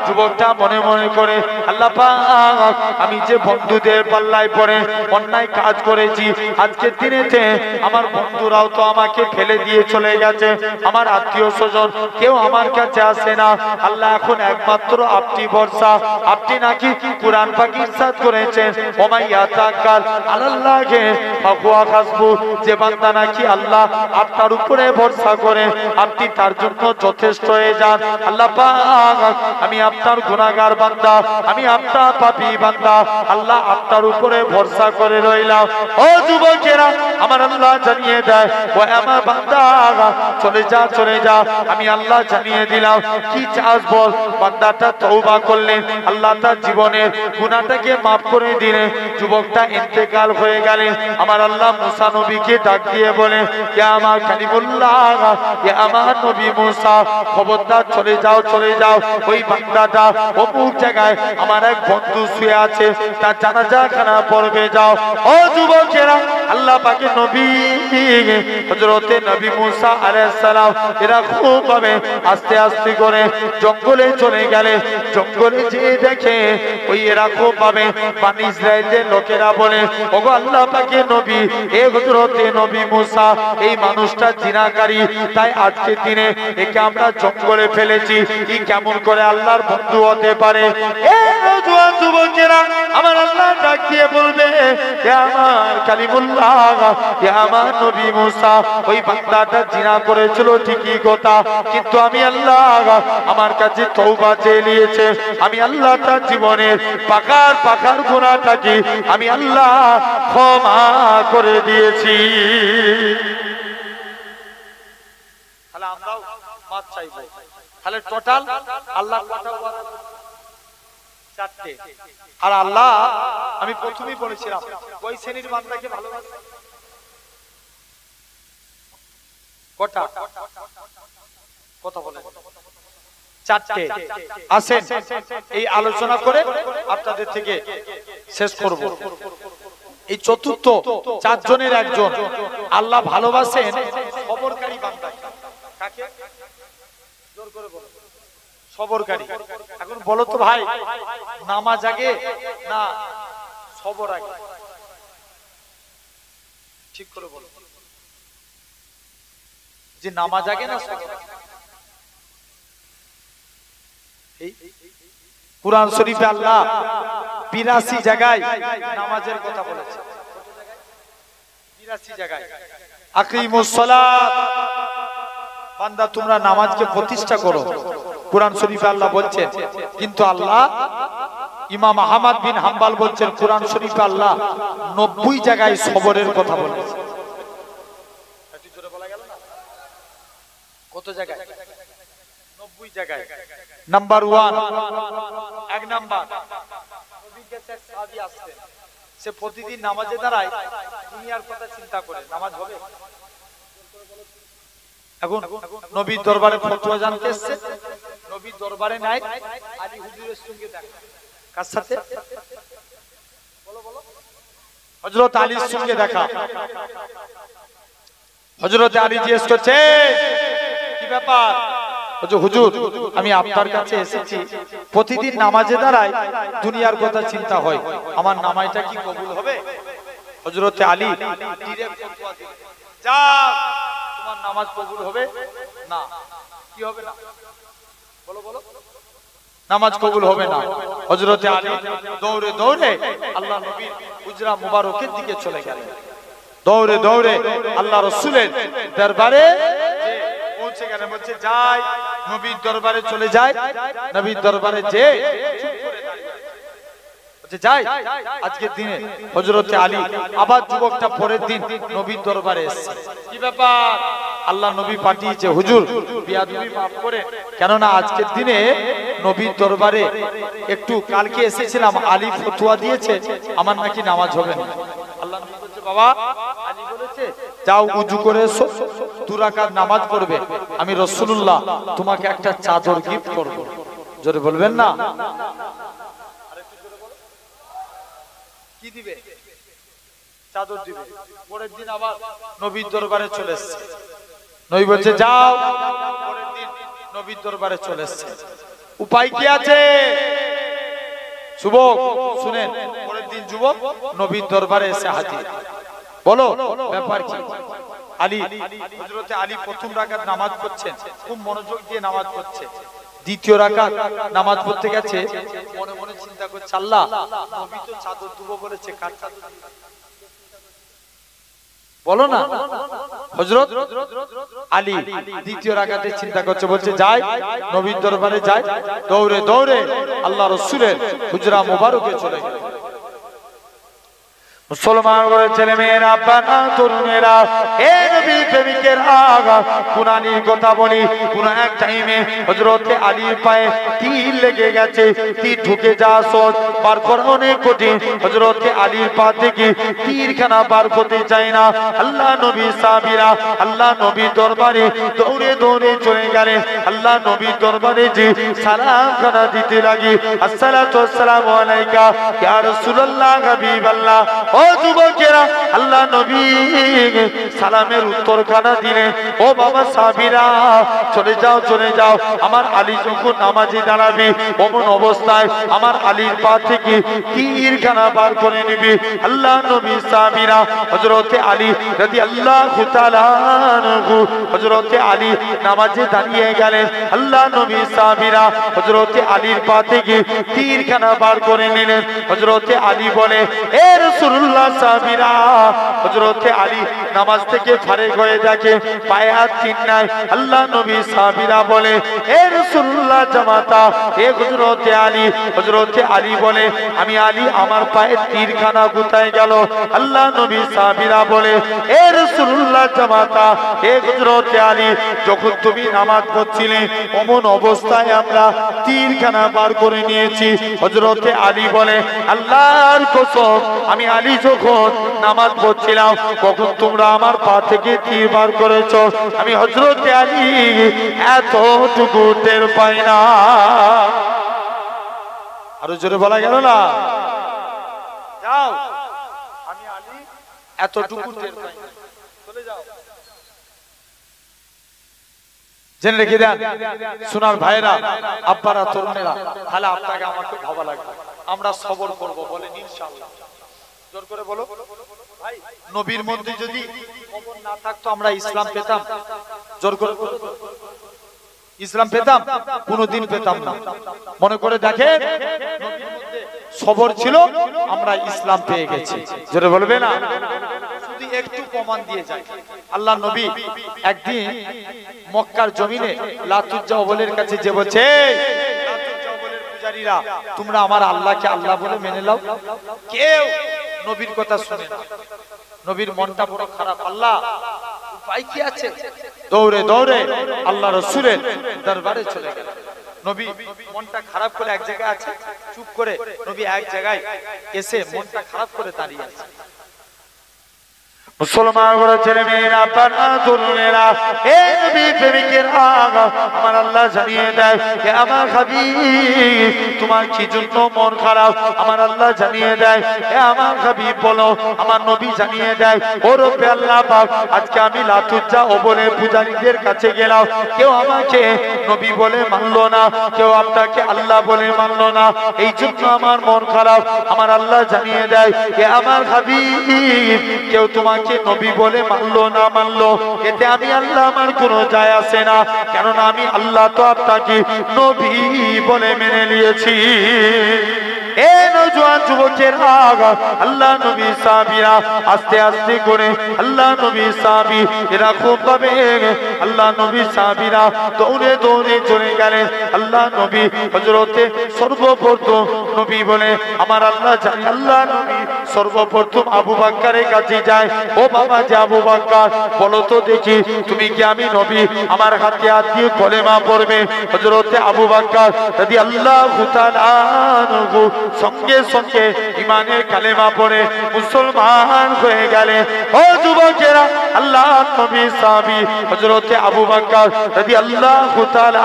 যুবকটা মনে মনে করে আল্লাহ পাক, আমি যে বন্ধুদের পাল্লায় পড়ে অন্যায় কাজ করেছি, আজকের দিনেতে আমার বন্ধুরাও তো আমাকে ফেলে দিয়ে চলে গেছে, আমার আত্মীয় স্বজন কেউ আমার কাছে আসে না। আল্লাহ এখন একমাত্র আপনি ভরসা। আপনি নাকি কুরআন পাক ইরশাদ করেছেন, ওমাই ইয়াতাকাল আলাল্লাহি ফাহুয়া হাসবু, যে বান্দা নাকি আল্লাহ আপনার উপরে ভরসা করে আপনি তার জন্য যথেষ্ট হয়ে যান। আল্লাহ পাক, আমি আপনার গুনাহগার বান্দা, আমি আপনার পাপী বান্দা, আল্লাহ আপনার উপরে ভরসা করে রইলাম। ও যুবকেরা, আমার আল্লাহ জানিয়ে দেয়, ও আমার বান্দা চলে যা চলে যা, আমি আল্লাহ জানিয়ে দিলাম। কি চাস বল? বান্দাটা তওবা করলেন, আল্লাহ তার জীবনের গুনাহটাকে maaf করে দিলেন। যুবকটা ইন্তেকাল হয়ে গেলেন। আমার আল্লাহ মুসা নবীকে ডাক দিয়ে বলে, ইয়া আমার কালিমুল্লাহ, ইয়া আমার নবী মুসা, খবরদার চলে যাও চলে যাও। ওই বান্দাটা অমুক জায়গায় আমার এক বন্ধু শুয়ে আছে, তার জানাজা খানা পড়বে যাও। ও যুবকেরা, আল্লাহ পাকের নবী হযরতে নবী মুসা আলাইহিস সালাম এরা খুব ভাবে আস্তে আস্তে করে জঙ্গলে চলে গেলে। জঙ্গলে যেয়ে দেখে ওই এরকম ভাবে বনি ইসরাইলের লোকেরা বলে, ওগো আল্লাহ পাকের নবী, এ হযরতে নবী মুসা এই মানুষটা জিনাকারী, তাই আজকের দিনে একে আমরা জঙ্গলে ফেলেছি। কি কেমন করে আল্লাহর বন্ধু হতে পারে? এ নওজোয়ান যুবকেরা, আমার আল্লাহ ডাক দিয়ে বলবে, হে আমার কালিমুল্লাহ, হে আমার নবী মুসা, ওই বান্দাটা জিনা করেছিল ঠিকই কথা, কিন্তু আমি আল্লাহ আমার কাছে তওবা চেয়ে নিয়েছে। আমি আল্লাহ তার জীবনের পাকার পাকার গুনাহটাকে আমি আল্লাহ ক্ষমা করে দিয়েছি। মাছ চাইবো। তাহলে টোটাল আল্লাহ কটা ওয়াদা? চারটে। আর আল্লাহ আমি প্রথমেই বলেছিলাম ওই শ্রেণীর বান্দাকে ভালোবাসে কটা? কথা বলে চারটে। আসেন এই আলোচনা করে আপনাদের থেকে শেষ করব। এই চতুর্থ চারজনের একজন আল্লাহ ভালোবাসেন সবরকারী বান্দা। কাকে? জোর করে বলো। সবরকারী। এখন বলো তো ভাই, নামাজ আগে না সবর আগে? ঠিক করে বলো যে নামাজ আগে না সবর আগে? কুরআন শরীফে আল্লাহ ৮২ জায়গায় নামাজের কথা বলেছে। ৮২ জায়গায় আকিমুস সালাত, বান্দা তোমরা নামাজকে প্রতিষ্ঠা করো, কুরআন শরীফে আল্লাহ বলছেন। কিন্তু আল্লাহ ইমাম আহমদ বিন হাম্বল বলছেন কুরআন শরীফে আল্লাহ ৯০ জায়গায় সবরের কথা বলেছে। একটু জোরে বলা গেল না? কত জায়গায়? ৯০ জায়গায়। নাম্বার 1, এক নাম্বার নবীর কাছে এক সাহাবী আসতেন, সে প্রতিদিন নামাজে দাঁড়ায় দুনিয়ার কথা চিন্তা করে। নামাজ হবে? এখন নবীর দরবারে ফতোয়া জানতে এসেছে, নবীর দরবারে নাই, আলী হুজুরের সঙ্গে দেখা। কার সাথে? বলো বলো। হযরত আলীর সঙ্গে দেখা। হযরত আলী জিজ্ঞেস করছে কি ব্যাপার? হুজুর আমি আপনার কাছে এসেছি, প্রতিদিন নামাজে দাঁড়ায় দুনিয়ার কথা চিন্তা হয়, আমার নামাজটা কি কবুল হবে? হযরত আলী ডাইরেক্ট ফতোয়া দিলেন, যাও তোমার নামাজ কবুল হবে না। কি হবে না? বলো বলো। নামাজ কবুল হবে না। হযরত আলী দৌড়ে দৌড়ে আল্লাহ নবীর হুজরা মুবারকের দিকে চলে গেলেন। দৌড়ে দৌড়ে আল্লাহ রাসূলের দরবারে পৌঁছে গেলেন। বলছে যাই নবীর দরবারে চলে যায়। নবীর দরবারে যে চুপ করে দাঁড়িয়ে আছে। যাই আজকের দিনে হযরত আলী আবার যুবকটা পরের দিন নবীর দরবারে এসেছে। কি ব্যাপার? আল্লাহ নবী পাঠিয়েছে হুজুর বিয়াদবি maaf করে, কেননা আজকের দিনে নবীর দরবারে একটু কালকে এসেছিলাম, আলী ফতোয়া দিয়েছে আমার নাকি নামাজ হবে না। আল্লাহ নবী বলছে বাবা আলী বলেছে যাও ওযু করে এসো, 2 রাকাত নামাজ পড়বে, আমি রাসূলুল্লাহ তোমাকে একটা চাদর গিফট করব। জোরে বলবেন না? কি দিবে? চাদর দিবে। পরের দিন আবার নবীর দরবারে চলে এসেছে। নবী বলছে যাও। পরের দিন নবীর দরবারে চলে এসেছে। উপায় কি আছে? যুবক শুনেন, পরের দিন যুবক নবীর দরবারে এসে হাজির। বলো ব্যাপার কি? আলী হযরত আলী প্রথম রাকাত নামাজ পড়ছেন, খুব মনোযোগ দিয়ে নামাজ পড়ছে। দ্বিতীয় রাকাত নামাজ পড়তে গেছে, মনে মনে চিন্তা করছে আল্লাহ নবী তো চাদর দেব বলেছে, কার চাদর? বলো না। হযরত আলী দ্বিতীয় রাকাতে চিন্তা করছে, বলছে যাই নবীর দরবারে যাই। দৌড়ে দৌড়ে আল্লাহ রাসূলের হুজরা মুবারকে চলে গেল। মুসলমান করে ছেলে মেয়েরা, বাবা তরুণেরা, হে নবী প্রেমিকের আগা কুরআনের কথা বলি। কোন এক টাইমে হযরত আলীর পায়ে তীর লেগে গেছে, তীর ঢুকে যাওয়া সহজ, বার করা অনেক কঠিন। হযরত আলীর পা থেকে তীরখানা বার করতে চায় না। আল্লাহ নবী সাহাবীরা আল্লাহ নবীর দরবারে দৌড়ে দৌড়ে চলে গেলেন। আল্লাহ নবীর দরবারে যে সালাম খানা দিতে লাগি, আসসালাতু ওয়াসসালামু আলাইকা ইয়া রাসূলুল্লাহ হাবিবাল্লাহ। ও যুবকেরা, আল্লাহ নবী সালামের উত্তর খানা দিলেন। ও বাবা সাহাবীরা চলে যাও চলে যাও, আমার আলী যখন নামাজে দাঁড়াবে অমন অবস্থায় আমার আলীর পা থেকে তীরখানা বার করে নিবি। আল্লাহ নবী সাহাবীরা হযরত আলী রাদিয়াল্লাহু তাআলা আনহু, হযরত আলী নামাজে দাঁড়িয়ে গেলেন। আল্লাহ নবী সাহাবীরা হযরত আলীর পা থেকে তীরখানা বার করে নিলেন। হযরত আলী বলে এ রাসূলুল্লাহ রাসূলুল্লাহ সাহাবীরা হযরতে আলী নামাজ থেকে ফারেক হয়ে দেখে পায়ে হাত তিন নাই। আল্লাহ নবী সাহাবীরা বলে হে রাসূলুল্লাহ জামাতা হে হযরতে আলী বলে আমি আলী আমার পায়ে তীরখানা কোথায় গেল? আল্লাহ নবী সাহাবীরা বলে হে রাসূলুল্লাহ জামাতা হে হযরতে আলী যখন তুমি নামাজ পড়ছিলে অমন অবস্থায় আমরা তীরখানা বার করে নিয়েছি। হযরতে আলী বলে আল্লাহর কসম আমি আলী যখন নামাজ পড়ছিলাম তখন তোমরা আমার পা থেকে তীর বার করেছো। আমি হযরতে আলী এতটুকু টের পাই না। আরো জোরে বলা গেল না? যাও আমি আলী এতটুকু টের পাই না। চলে যাও। জেনে রেখে দেন সোনার ভাইরা আব্বারা তরুণেরা, তাহলে আপনাকে আমাকে ভাবা লাগবে। আমরা সবর করব বলেন ইনশাআল্লাহ। জোর করে বলো ভাই, নবীর মধ্যে যদি কবর না থাকতো আমরা ইসলাম পেতাম? জোর করে বলো ইসলাম পেতাম? কোনদিন পেতাম না। মনে করে দেখেন নবীর মধ্যে সবর ছিল, আমরা ইসলাম পেয়ে গেছি। জোরে বলবে না? শুধু একটু প্রমাণ দিয়ে যায়। আল্লাহ নবী একদিন মক্কার জমিনে লাতুজ্জা ওবলের কাছে যে বলছে লাতুজ্জা ওবলের পূজারীরা তোমরা আমার আল্লাহকে আল্লাহ বলে মেনে নাও। কেউ নবীর কথা শুনে না। নবীর মনটা বড় খারাপ। আল্লাহ উপায় কি আছে? দৌড়ে দৌড়ে আল্লাহ রাসূলের দরবারে চলে গেল। নবী মনটা খারাপ করে এক জায়গায় আছে, চুপ করে নবী এক জায়গায় এসে মনটা খারাপ করে দাঁড়িয়ে আছে। মুসলমান ঘরের ছেলে মেয়েরা পানা তরুণেরা হে নবী প্রেমিকেরা আমার আল্লাহ জানিয়ে দেয় হে আমার হাবিব তোমার কি জন্য মন খারাপ? আমার আল্লাহ জানিয়ে দেয় হে আমার হাবিব বলো। আমার নবী জানিয়ে দেয় ও রব্বে আল্লাহ পাক আজকে আমি লাতুজ্জা ওবলের পূজারীদের কাছে গেলাম, কেউ আমাকে নবী বলে মানলো না, কেউ আপনাকে আল্লাহ বলে মানলো না, এই জন্য আমার মন খারাপ। আমার আল্লাহ জানিয়ে দেয় হে আমার হাবিব কেউ তোমাকে নবী বলে মানলো না মানলো এতে আমি আল্লাহ আমার কোনো যায় আসে না, কেননা আমি আল্লাহ তো আপনাকে নবী বলে মেনে নিয়েছি। এ নওজোয়ান যুবকের আগা আল্লাহ নবী সাহাবীরা আস্তে আস্তে করে আল্লাহ নবী সাহাবী এরা খুব ভাবে আল্লাহ নবী সাহাবীরা দৌড়ে দৌড়ে চলে গেলেন। আল্লাহ নবী হযরতে সর্বপ্রথম নবী বলে আমার আল্লাহ জানি আল্লাহ নবী সর্বপ্রথম আবু বকরের কাছে যায়। ও বাবা যে আবু বকর বলো তো দেখি তুমি কি আমি নবী? আমার হাতে হাত দিয়ে কলেমা পড়বে। হযরতে আবু বকর রাদিয়াল্লাহু তাআলা আনহু সঙ্গে সঙ্গে ঈমানের কালেমা পড়ে মুসলমান হয়ে গেলেন। ও যুবকেরা আল্লাহ নবী সাহাবী হযরতে আবু বকর রাদিয়াল্লাহু তাআলা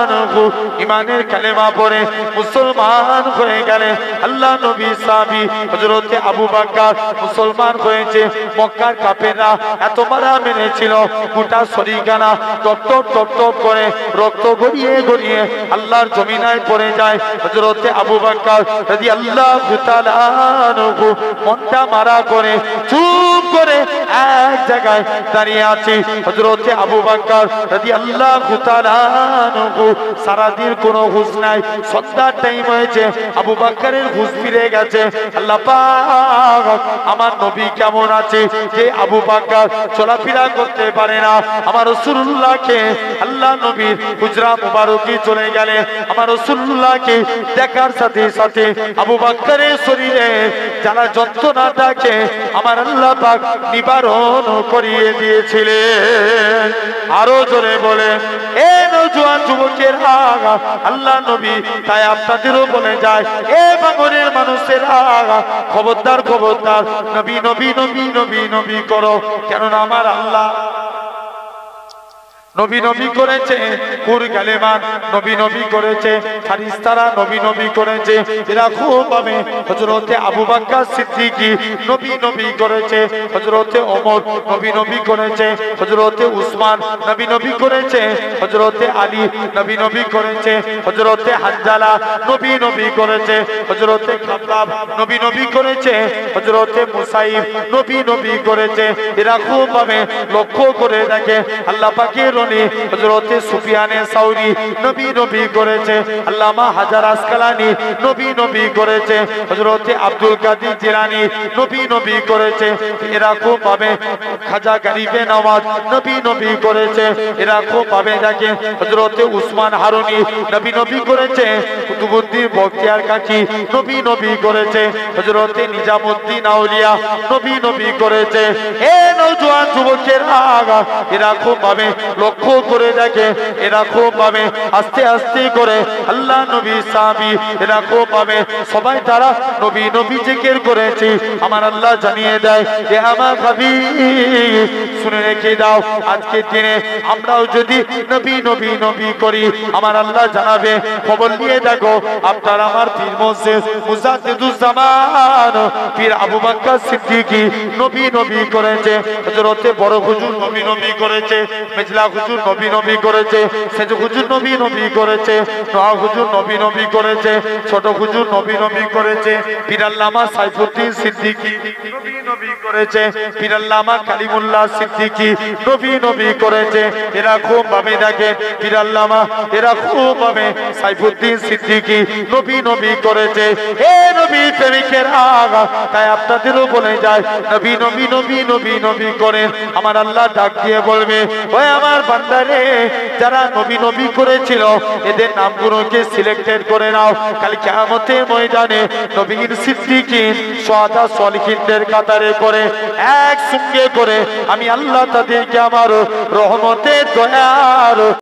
আনহু ঈমানের কালেমা পড়ে মুসলমান হয়ে গেলেন। আল্লাহ নবী সাহাবী হযরতে আবু বকর মুসলমান হয়েছে। মক্কার কাফেররা এত মারা মেরেছিল গোটা শরীরখানা টপ টপ টপ টপ করে রক্ত গড়িয়ে গড়িয়ে আল্লাহর জমিনায় পড়ে যায়। হযরতে আবু বকর রাদিয়াল্লাহু তাআলা আনহু মনটা মারা করে চুপ করে এক জায়গায় দাঁড়িয়ে আছে। হযরতে আবু বকর রাদিয়াল্লাহু তাআলা আনহু সারা দিন কোনো হুঁশ নাই। সন্ধ্যার টাইম হয়েছে, আবু বকরের হুঁশ ফিরে গেছে। আল্লাহ পাক আমার নবী কেমন আছে যে আবু বকর চলাফেরা করতে পারে না? আমার রাসূলুল্লাহকে আল্লাহ নবীর হুজরা মুবারকে চলে গেলে আমার রাসূলুল্লাহকে দেখার সাথে সাথে আবু বকরের শরীরে যারা যন্ত্রণাটাকে আমার আল্লাহ পাক নিবারণ করিয়ে দিয়েছিলেন। আরো জোরে বলে এ নওজোয়ান যুবকের আগা আল্লাহ নবী তাই আপনাদেরও বলে যায় এ বাঙালির মানুষের আগা খবরদার খবরদার নবী নবী নবী নবী নবী করো, কেননা আমার আল্লাহ নবী নবী করেছে, কুর গালেমান নবী নবী করেছে, ফারিস্তারা নবী নবী করেছে। এরা খুব ভাবে হযরতে আবু বকর সিদ্দিকী নবী নবী করেছে, হযরতে ওমর নবী নবী করেছে, হযরতে উসমান নবী নবী করেছে, হযরতে আলী নবী নবী করেছে, হযরতে হানজালা নবী নবী করেছে, হযরতে খাব্বাব নবী নবী করেছে, হযরতে মুসাইব নবী নবী করেছে। এরা খুব ভাবে লক্ষ্য করে দেখে আল্লাহ পাকের বলি হযরতে সুফিয়ানে সাউরি নবী নবী করেছে, আল্লামা হাজার আসকালানি নবী নবী করেছে, হযরতে আব্দুল কাদের জিলানী নবী নবী করেছে, এরকম ভাবে খাজা গরিবে নওয়াজ নবী নবী করেছে, এরকম ভাবে যাকে হযরতে উসমান হারুনি নবী নবী করেছে, কুতুবউদ্দিন বখতিয়ার কাকি নবী নবী করেছে, হযরতে নিজামউদ্দিন আউলিয়া নবী নবী করেছে। এ নওজোয়ান যুবকের আগা এরকম ভাবে লক্ষ্য করে দেখে, এরকম ভাবে আস্তে আস্তে করে আল্লাহ নবী সাহাবী এরকম ভাবে সবাই তারা নবী নবী জিকির করেছে। আমার আল্লাহ জানিয়ে দেয় যে আমার হাবিব শুনে রেখে দাও, আজকের দিনে আমরাও যদি নবী নবী নবী করি, আমার আল্লাহ জানাবে খবর নিয়ে দেখো আপনার আমার পীর মুজাদ্দিদুজ্জামান পীর আবু বকর সিদ্দিকী নবী নবী করেছে, হযরতে বড় হুজুর নবী নবী করেছে, মেজলা হুজুর নবী নবী করেছে, সেজ হুজুর নবী নবী করেছে, নোয়া হুজুর নবী নবী করেছে, ছোট হুজুর নবী নবী করেছে, পীর আল্লামা সাইফুদ্দিন সিদ্দিকী নবী নবী করেছে, পীর আল্লামা কালিমুল্লাহ সিদ্দিকী নবী নবী করেছে। এরকম ভাবে দেখেন পীর আল্লামা এরকম ভাবে সাইফুদ্দিন সিদ্দিকী নবী নবী করেছে। হে নবী প্রেমিকের আগা, তাই আপনাদেরও বলে যায় নবী নবী নবী নবী নবী করেন। আমার আল্লাহ ডাক দিয়ে বলবে ওই আমার বান্দারে যারা নবী নবী করেছিল এদের নামগুলোকে সিলেক্টেড করে নাও, কাল কিয়ামতের ময়দানে নবীর সিদ্দিকিন শুহাদা সালিহিনদের কাতারে করে এক সঙ্গে করে আমি আল্লাহ তাদেরকে আমার রহমতের দয়ার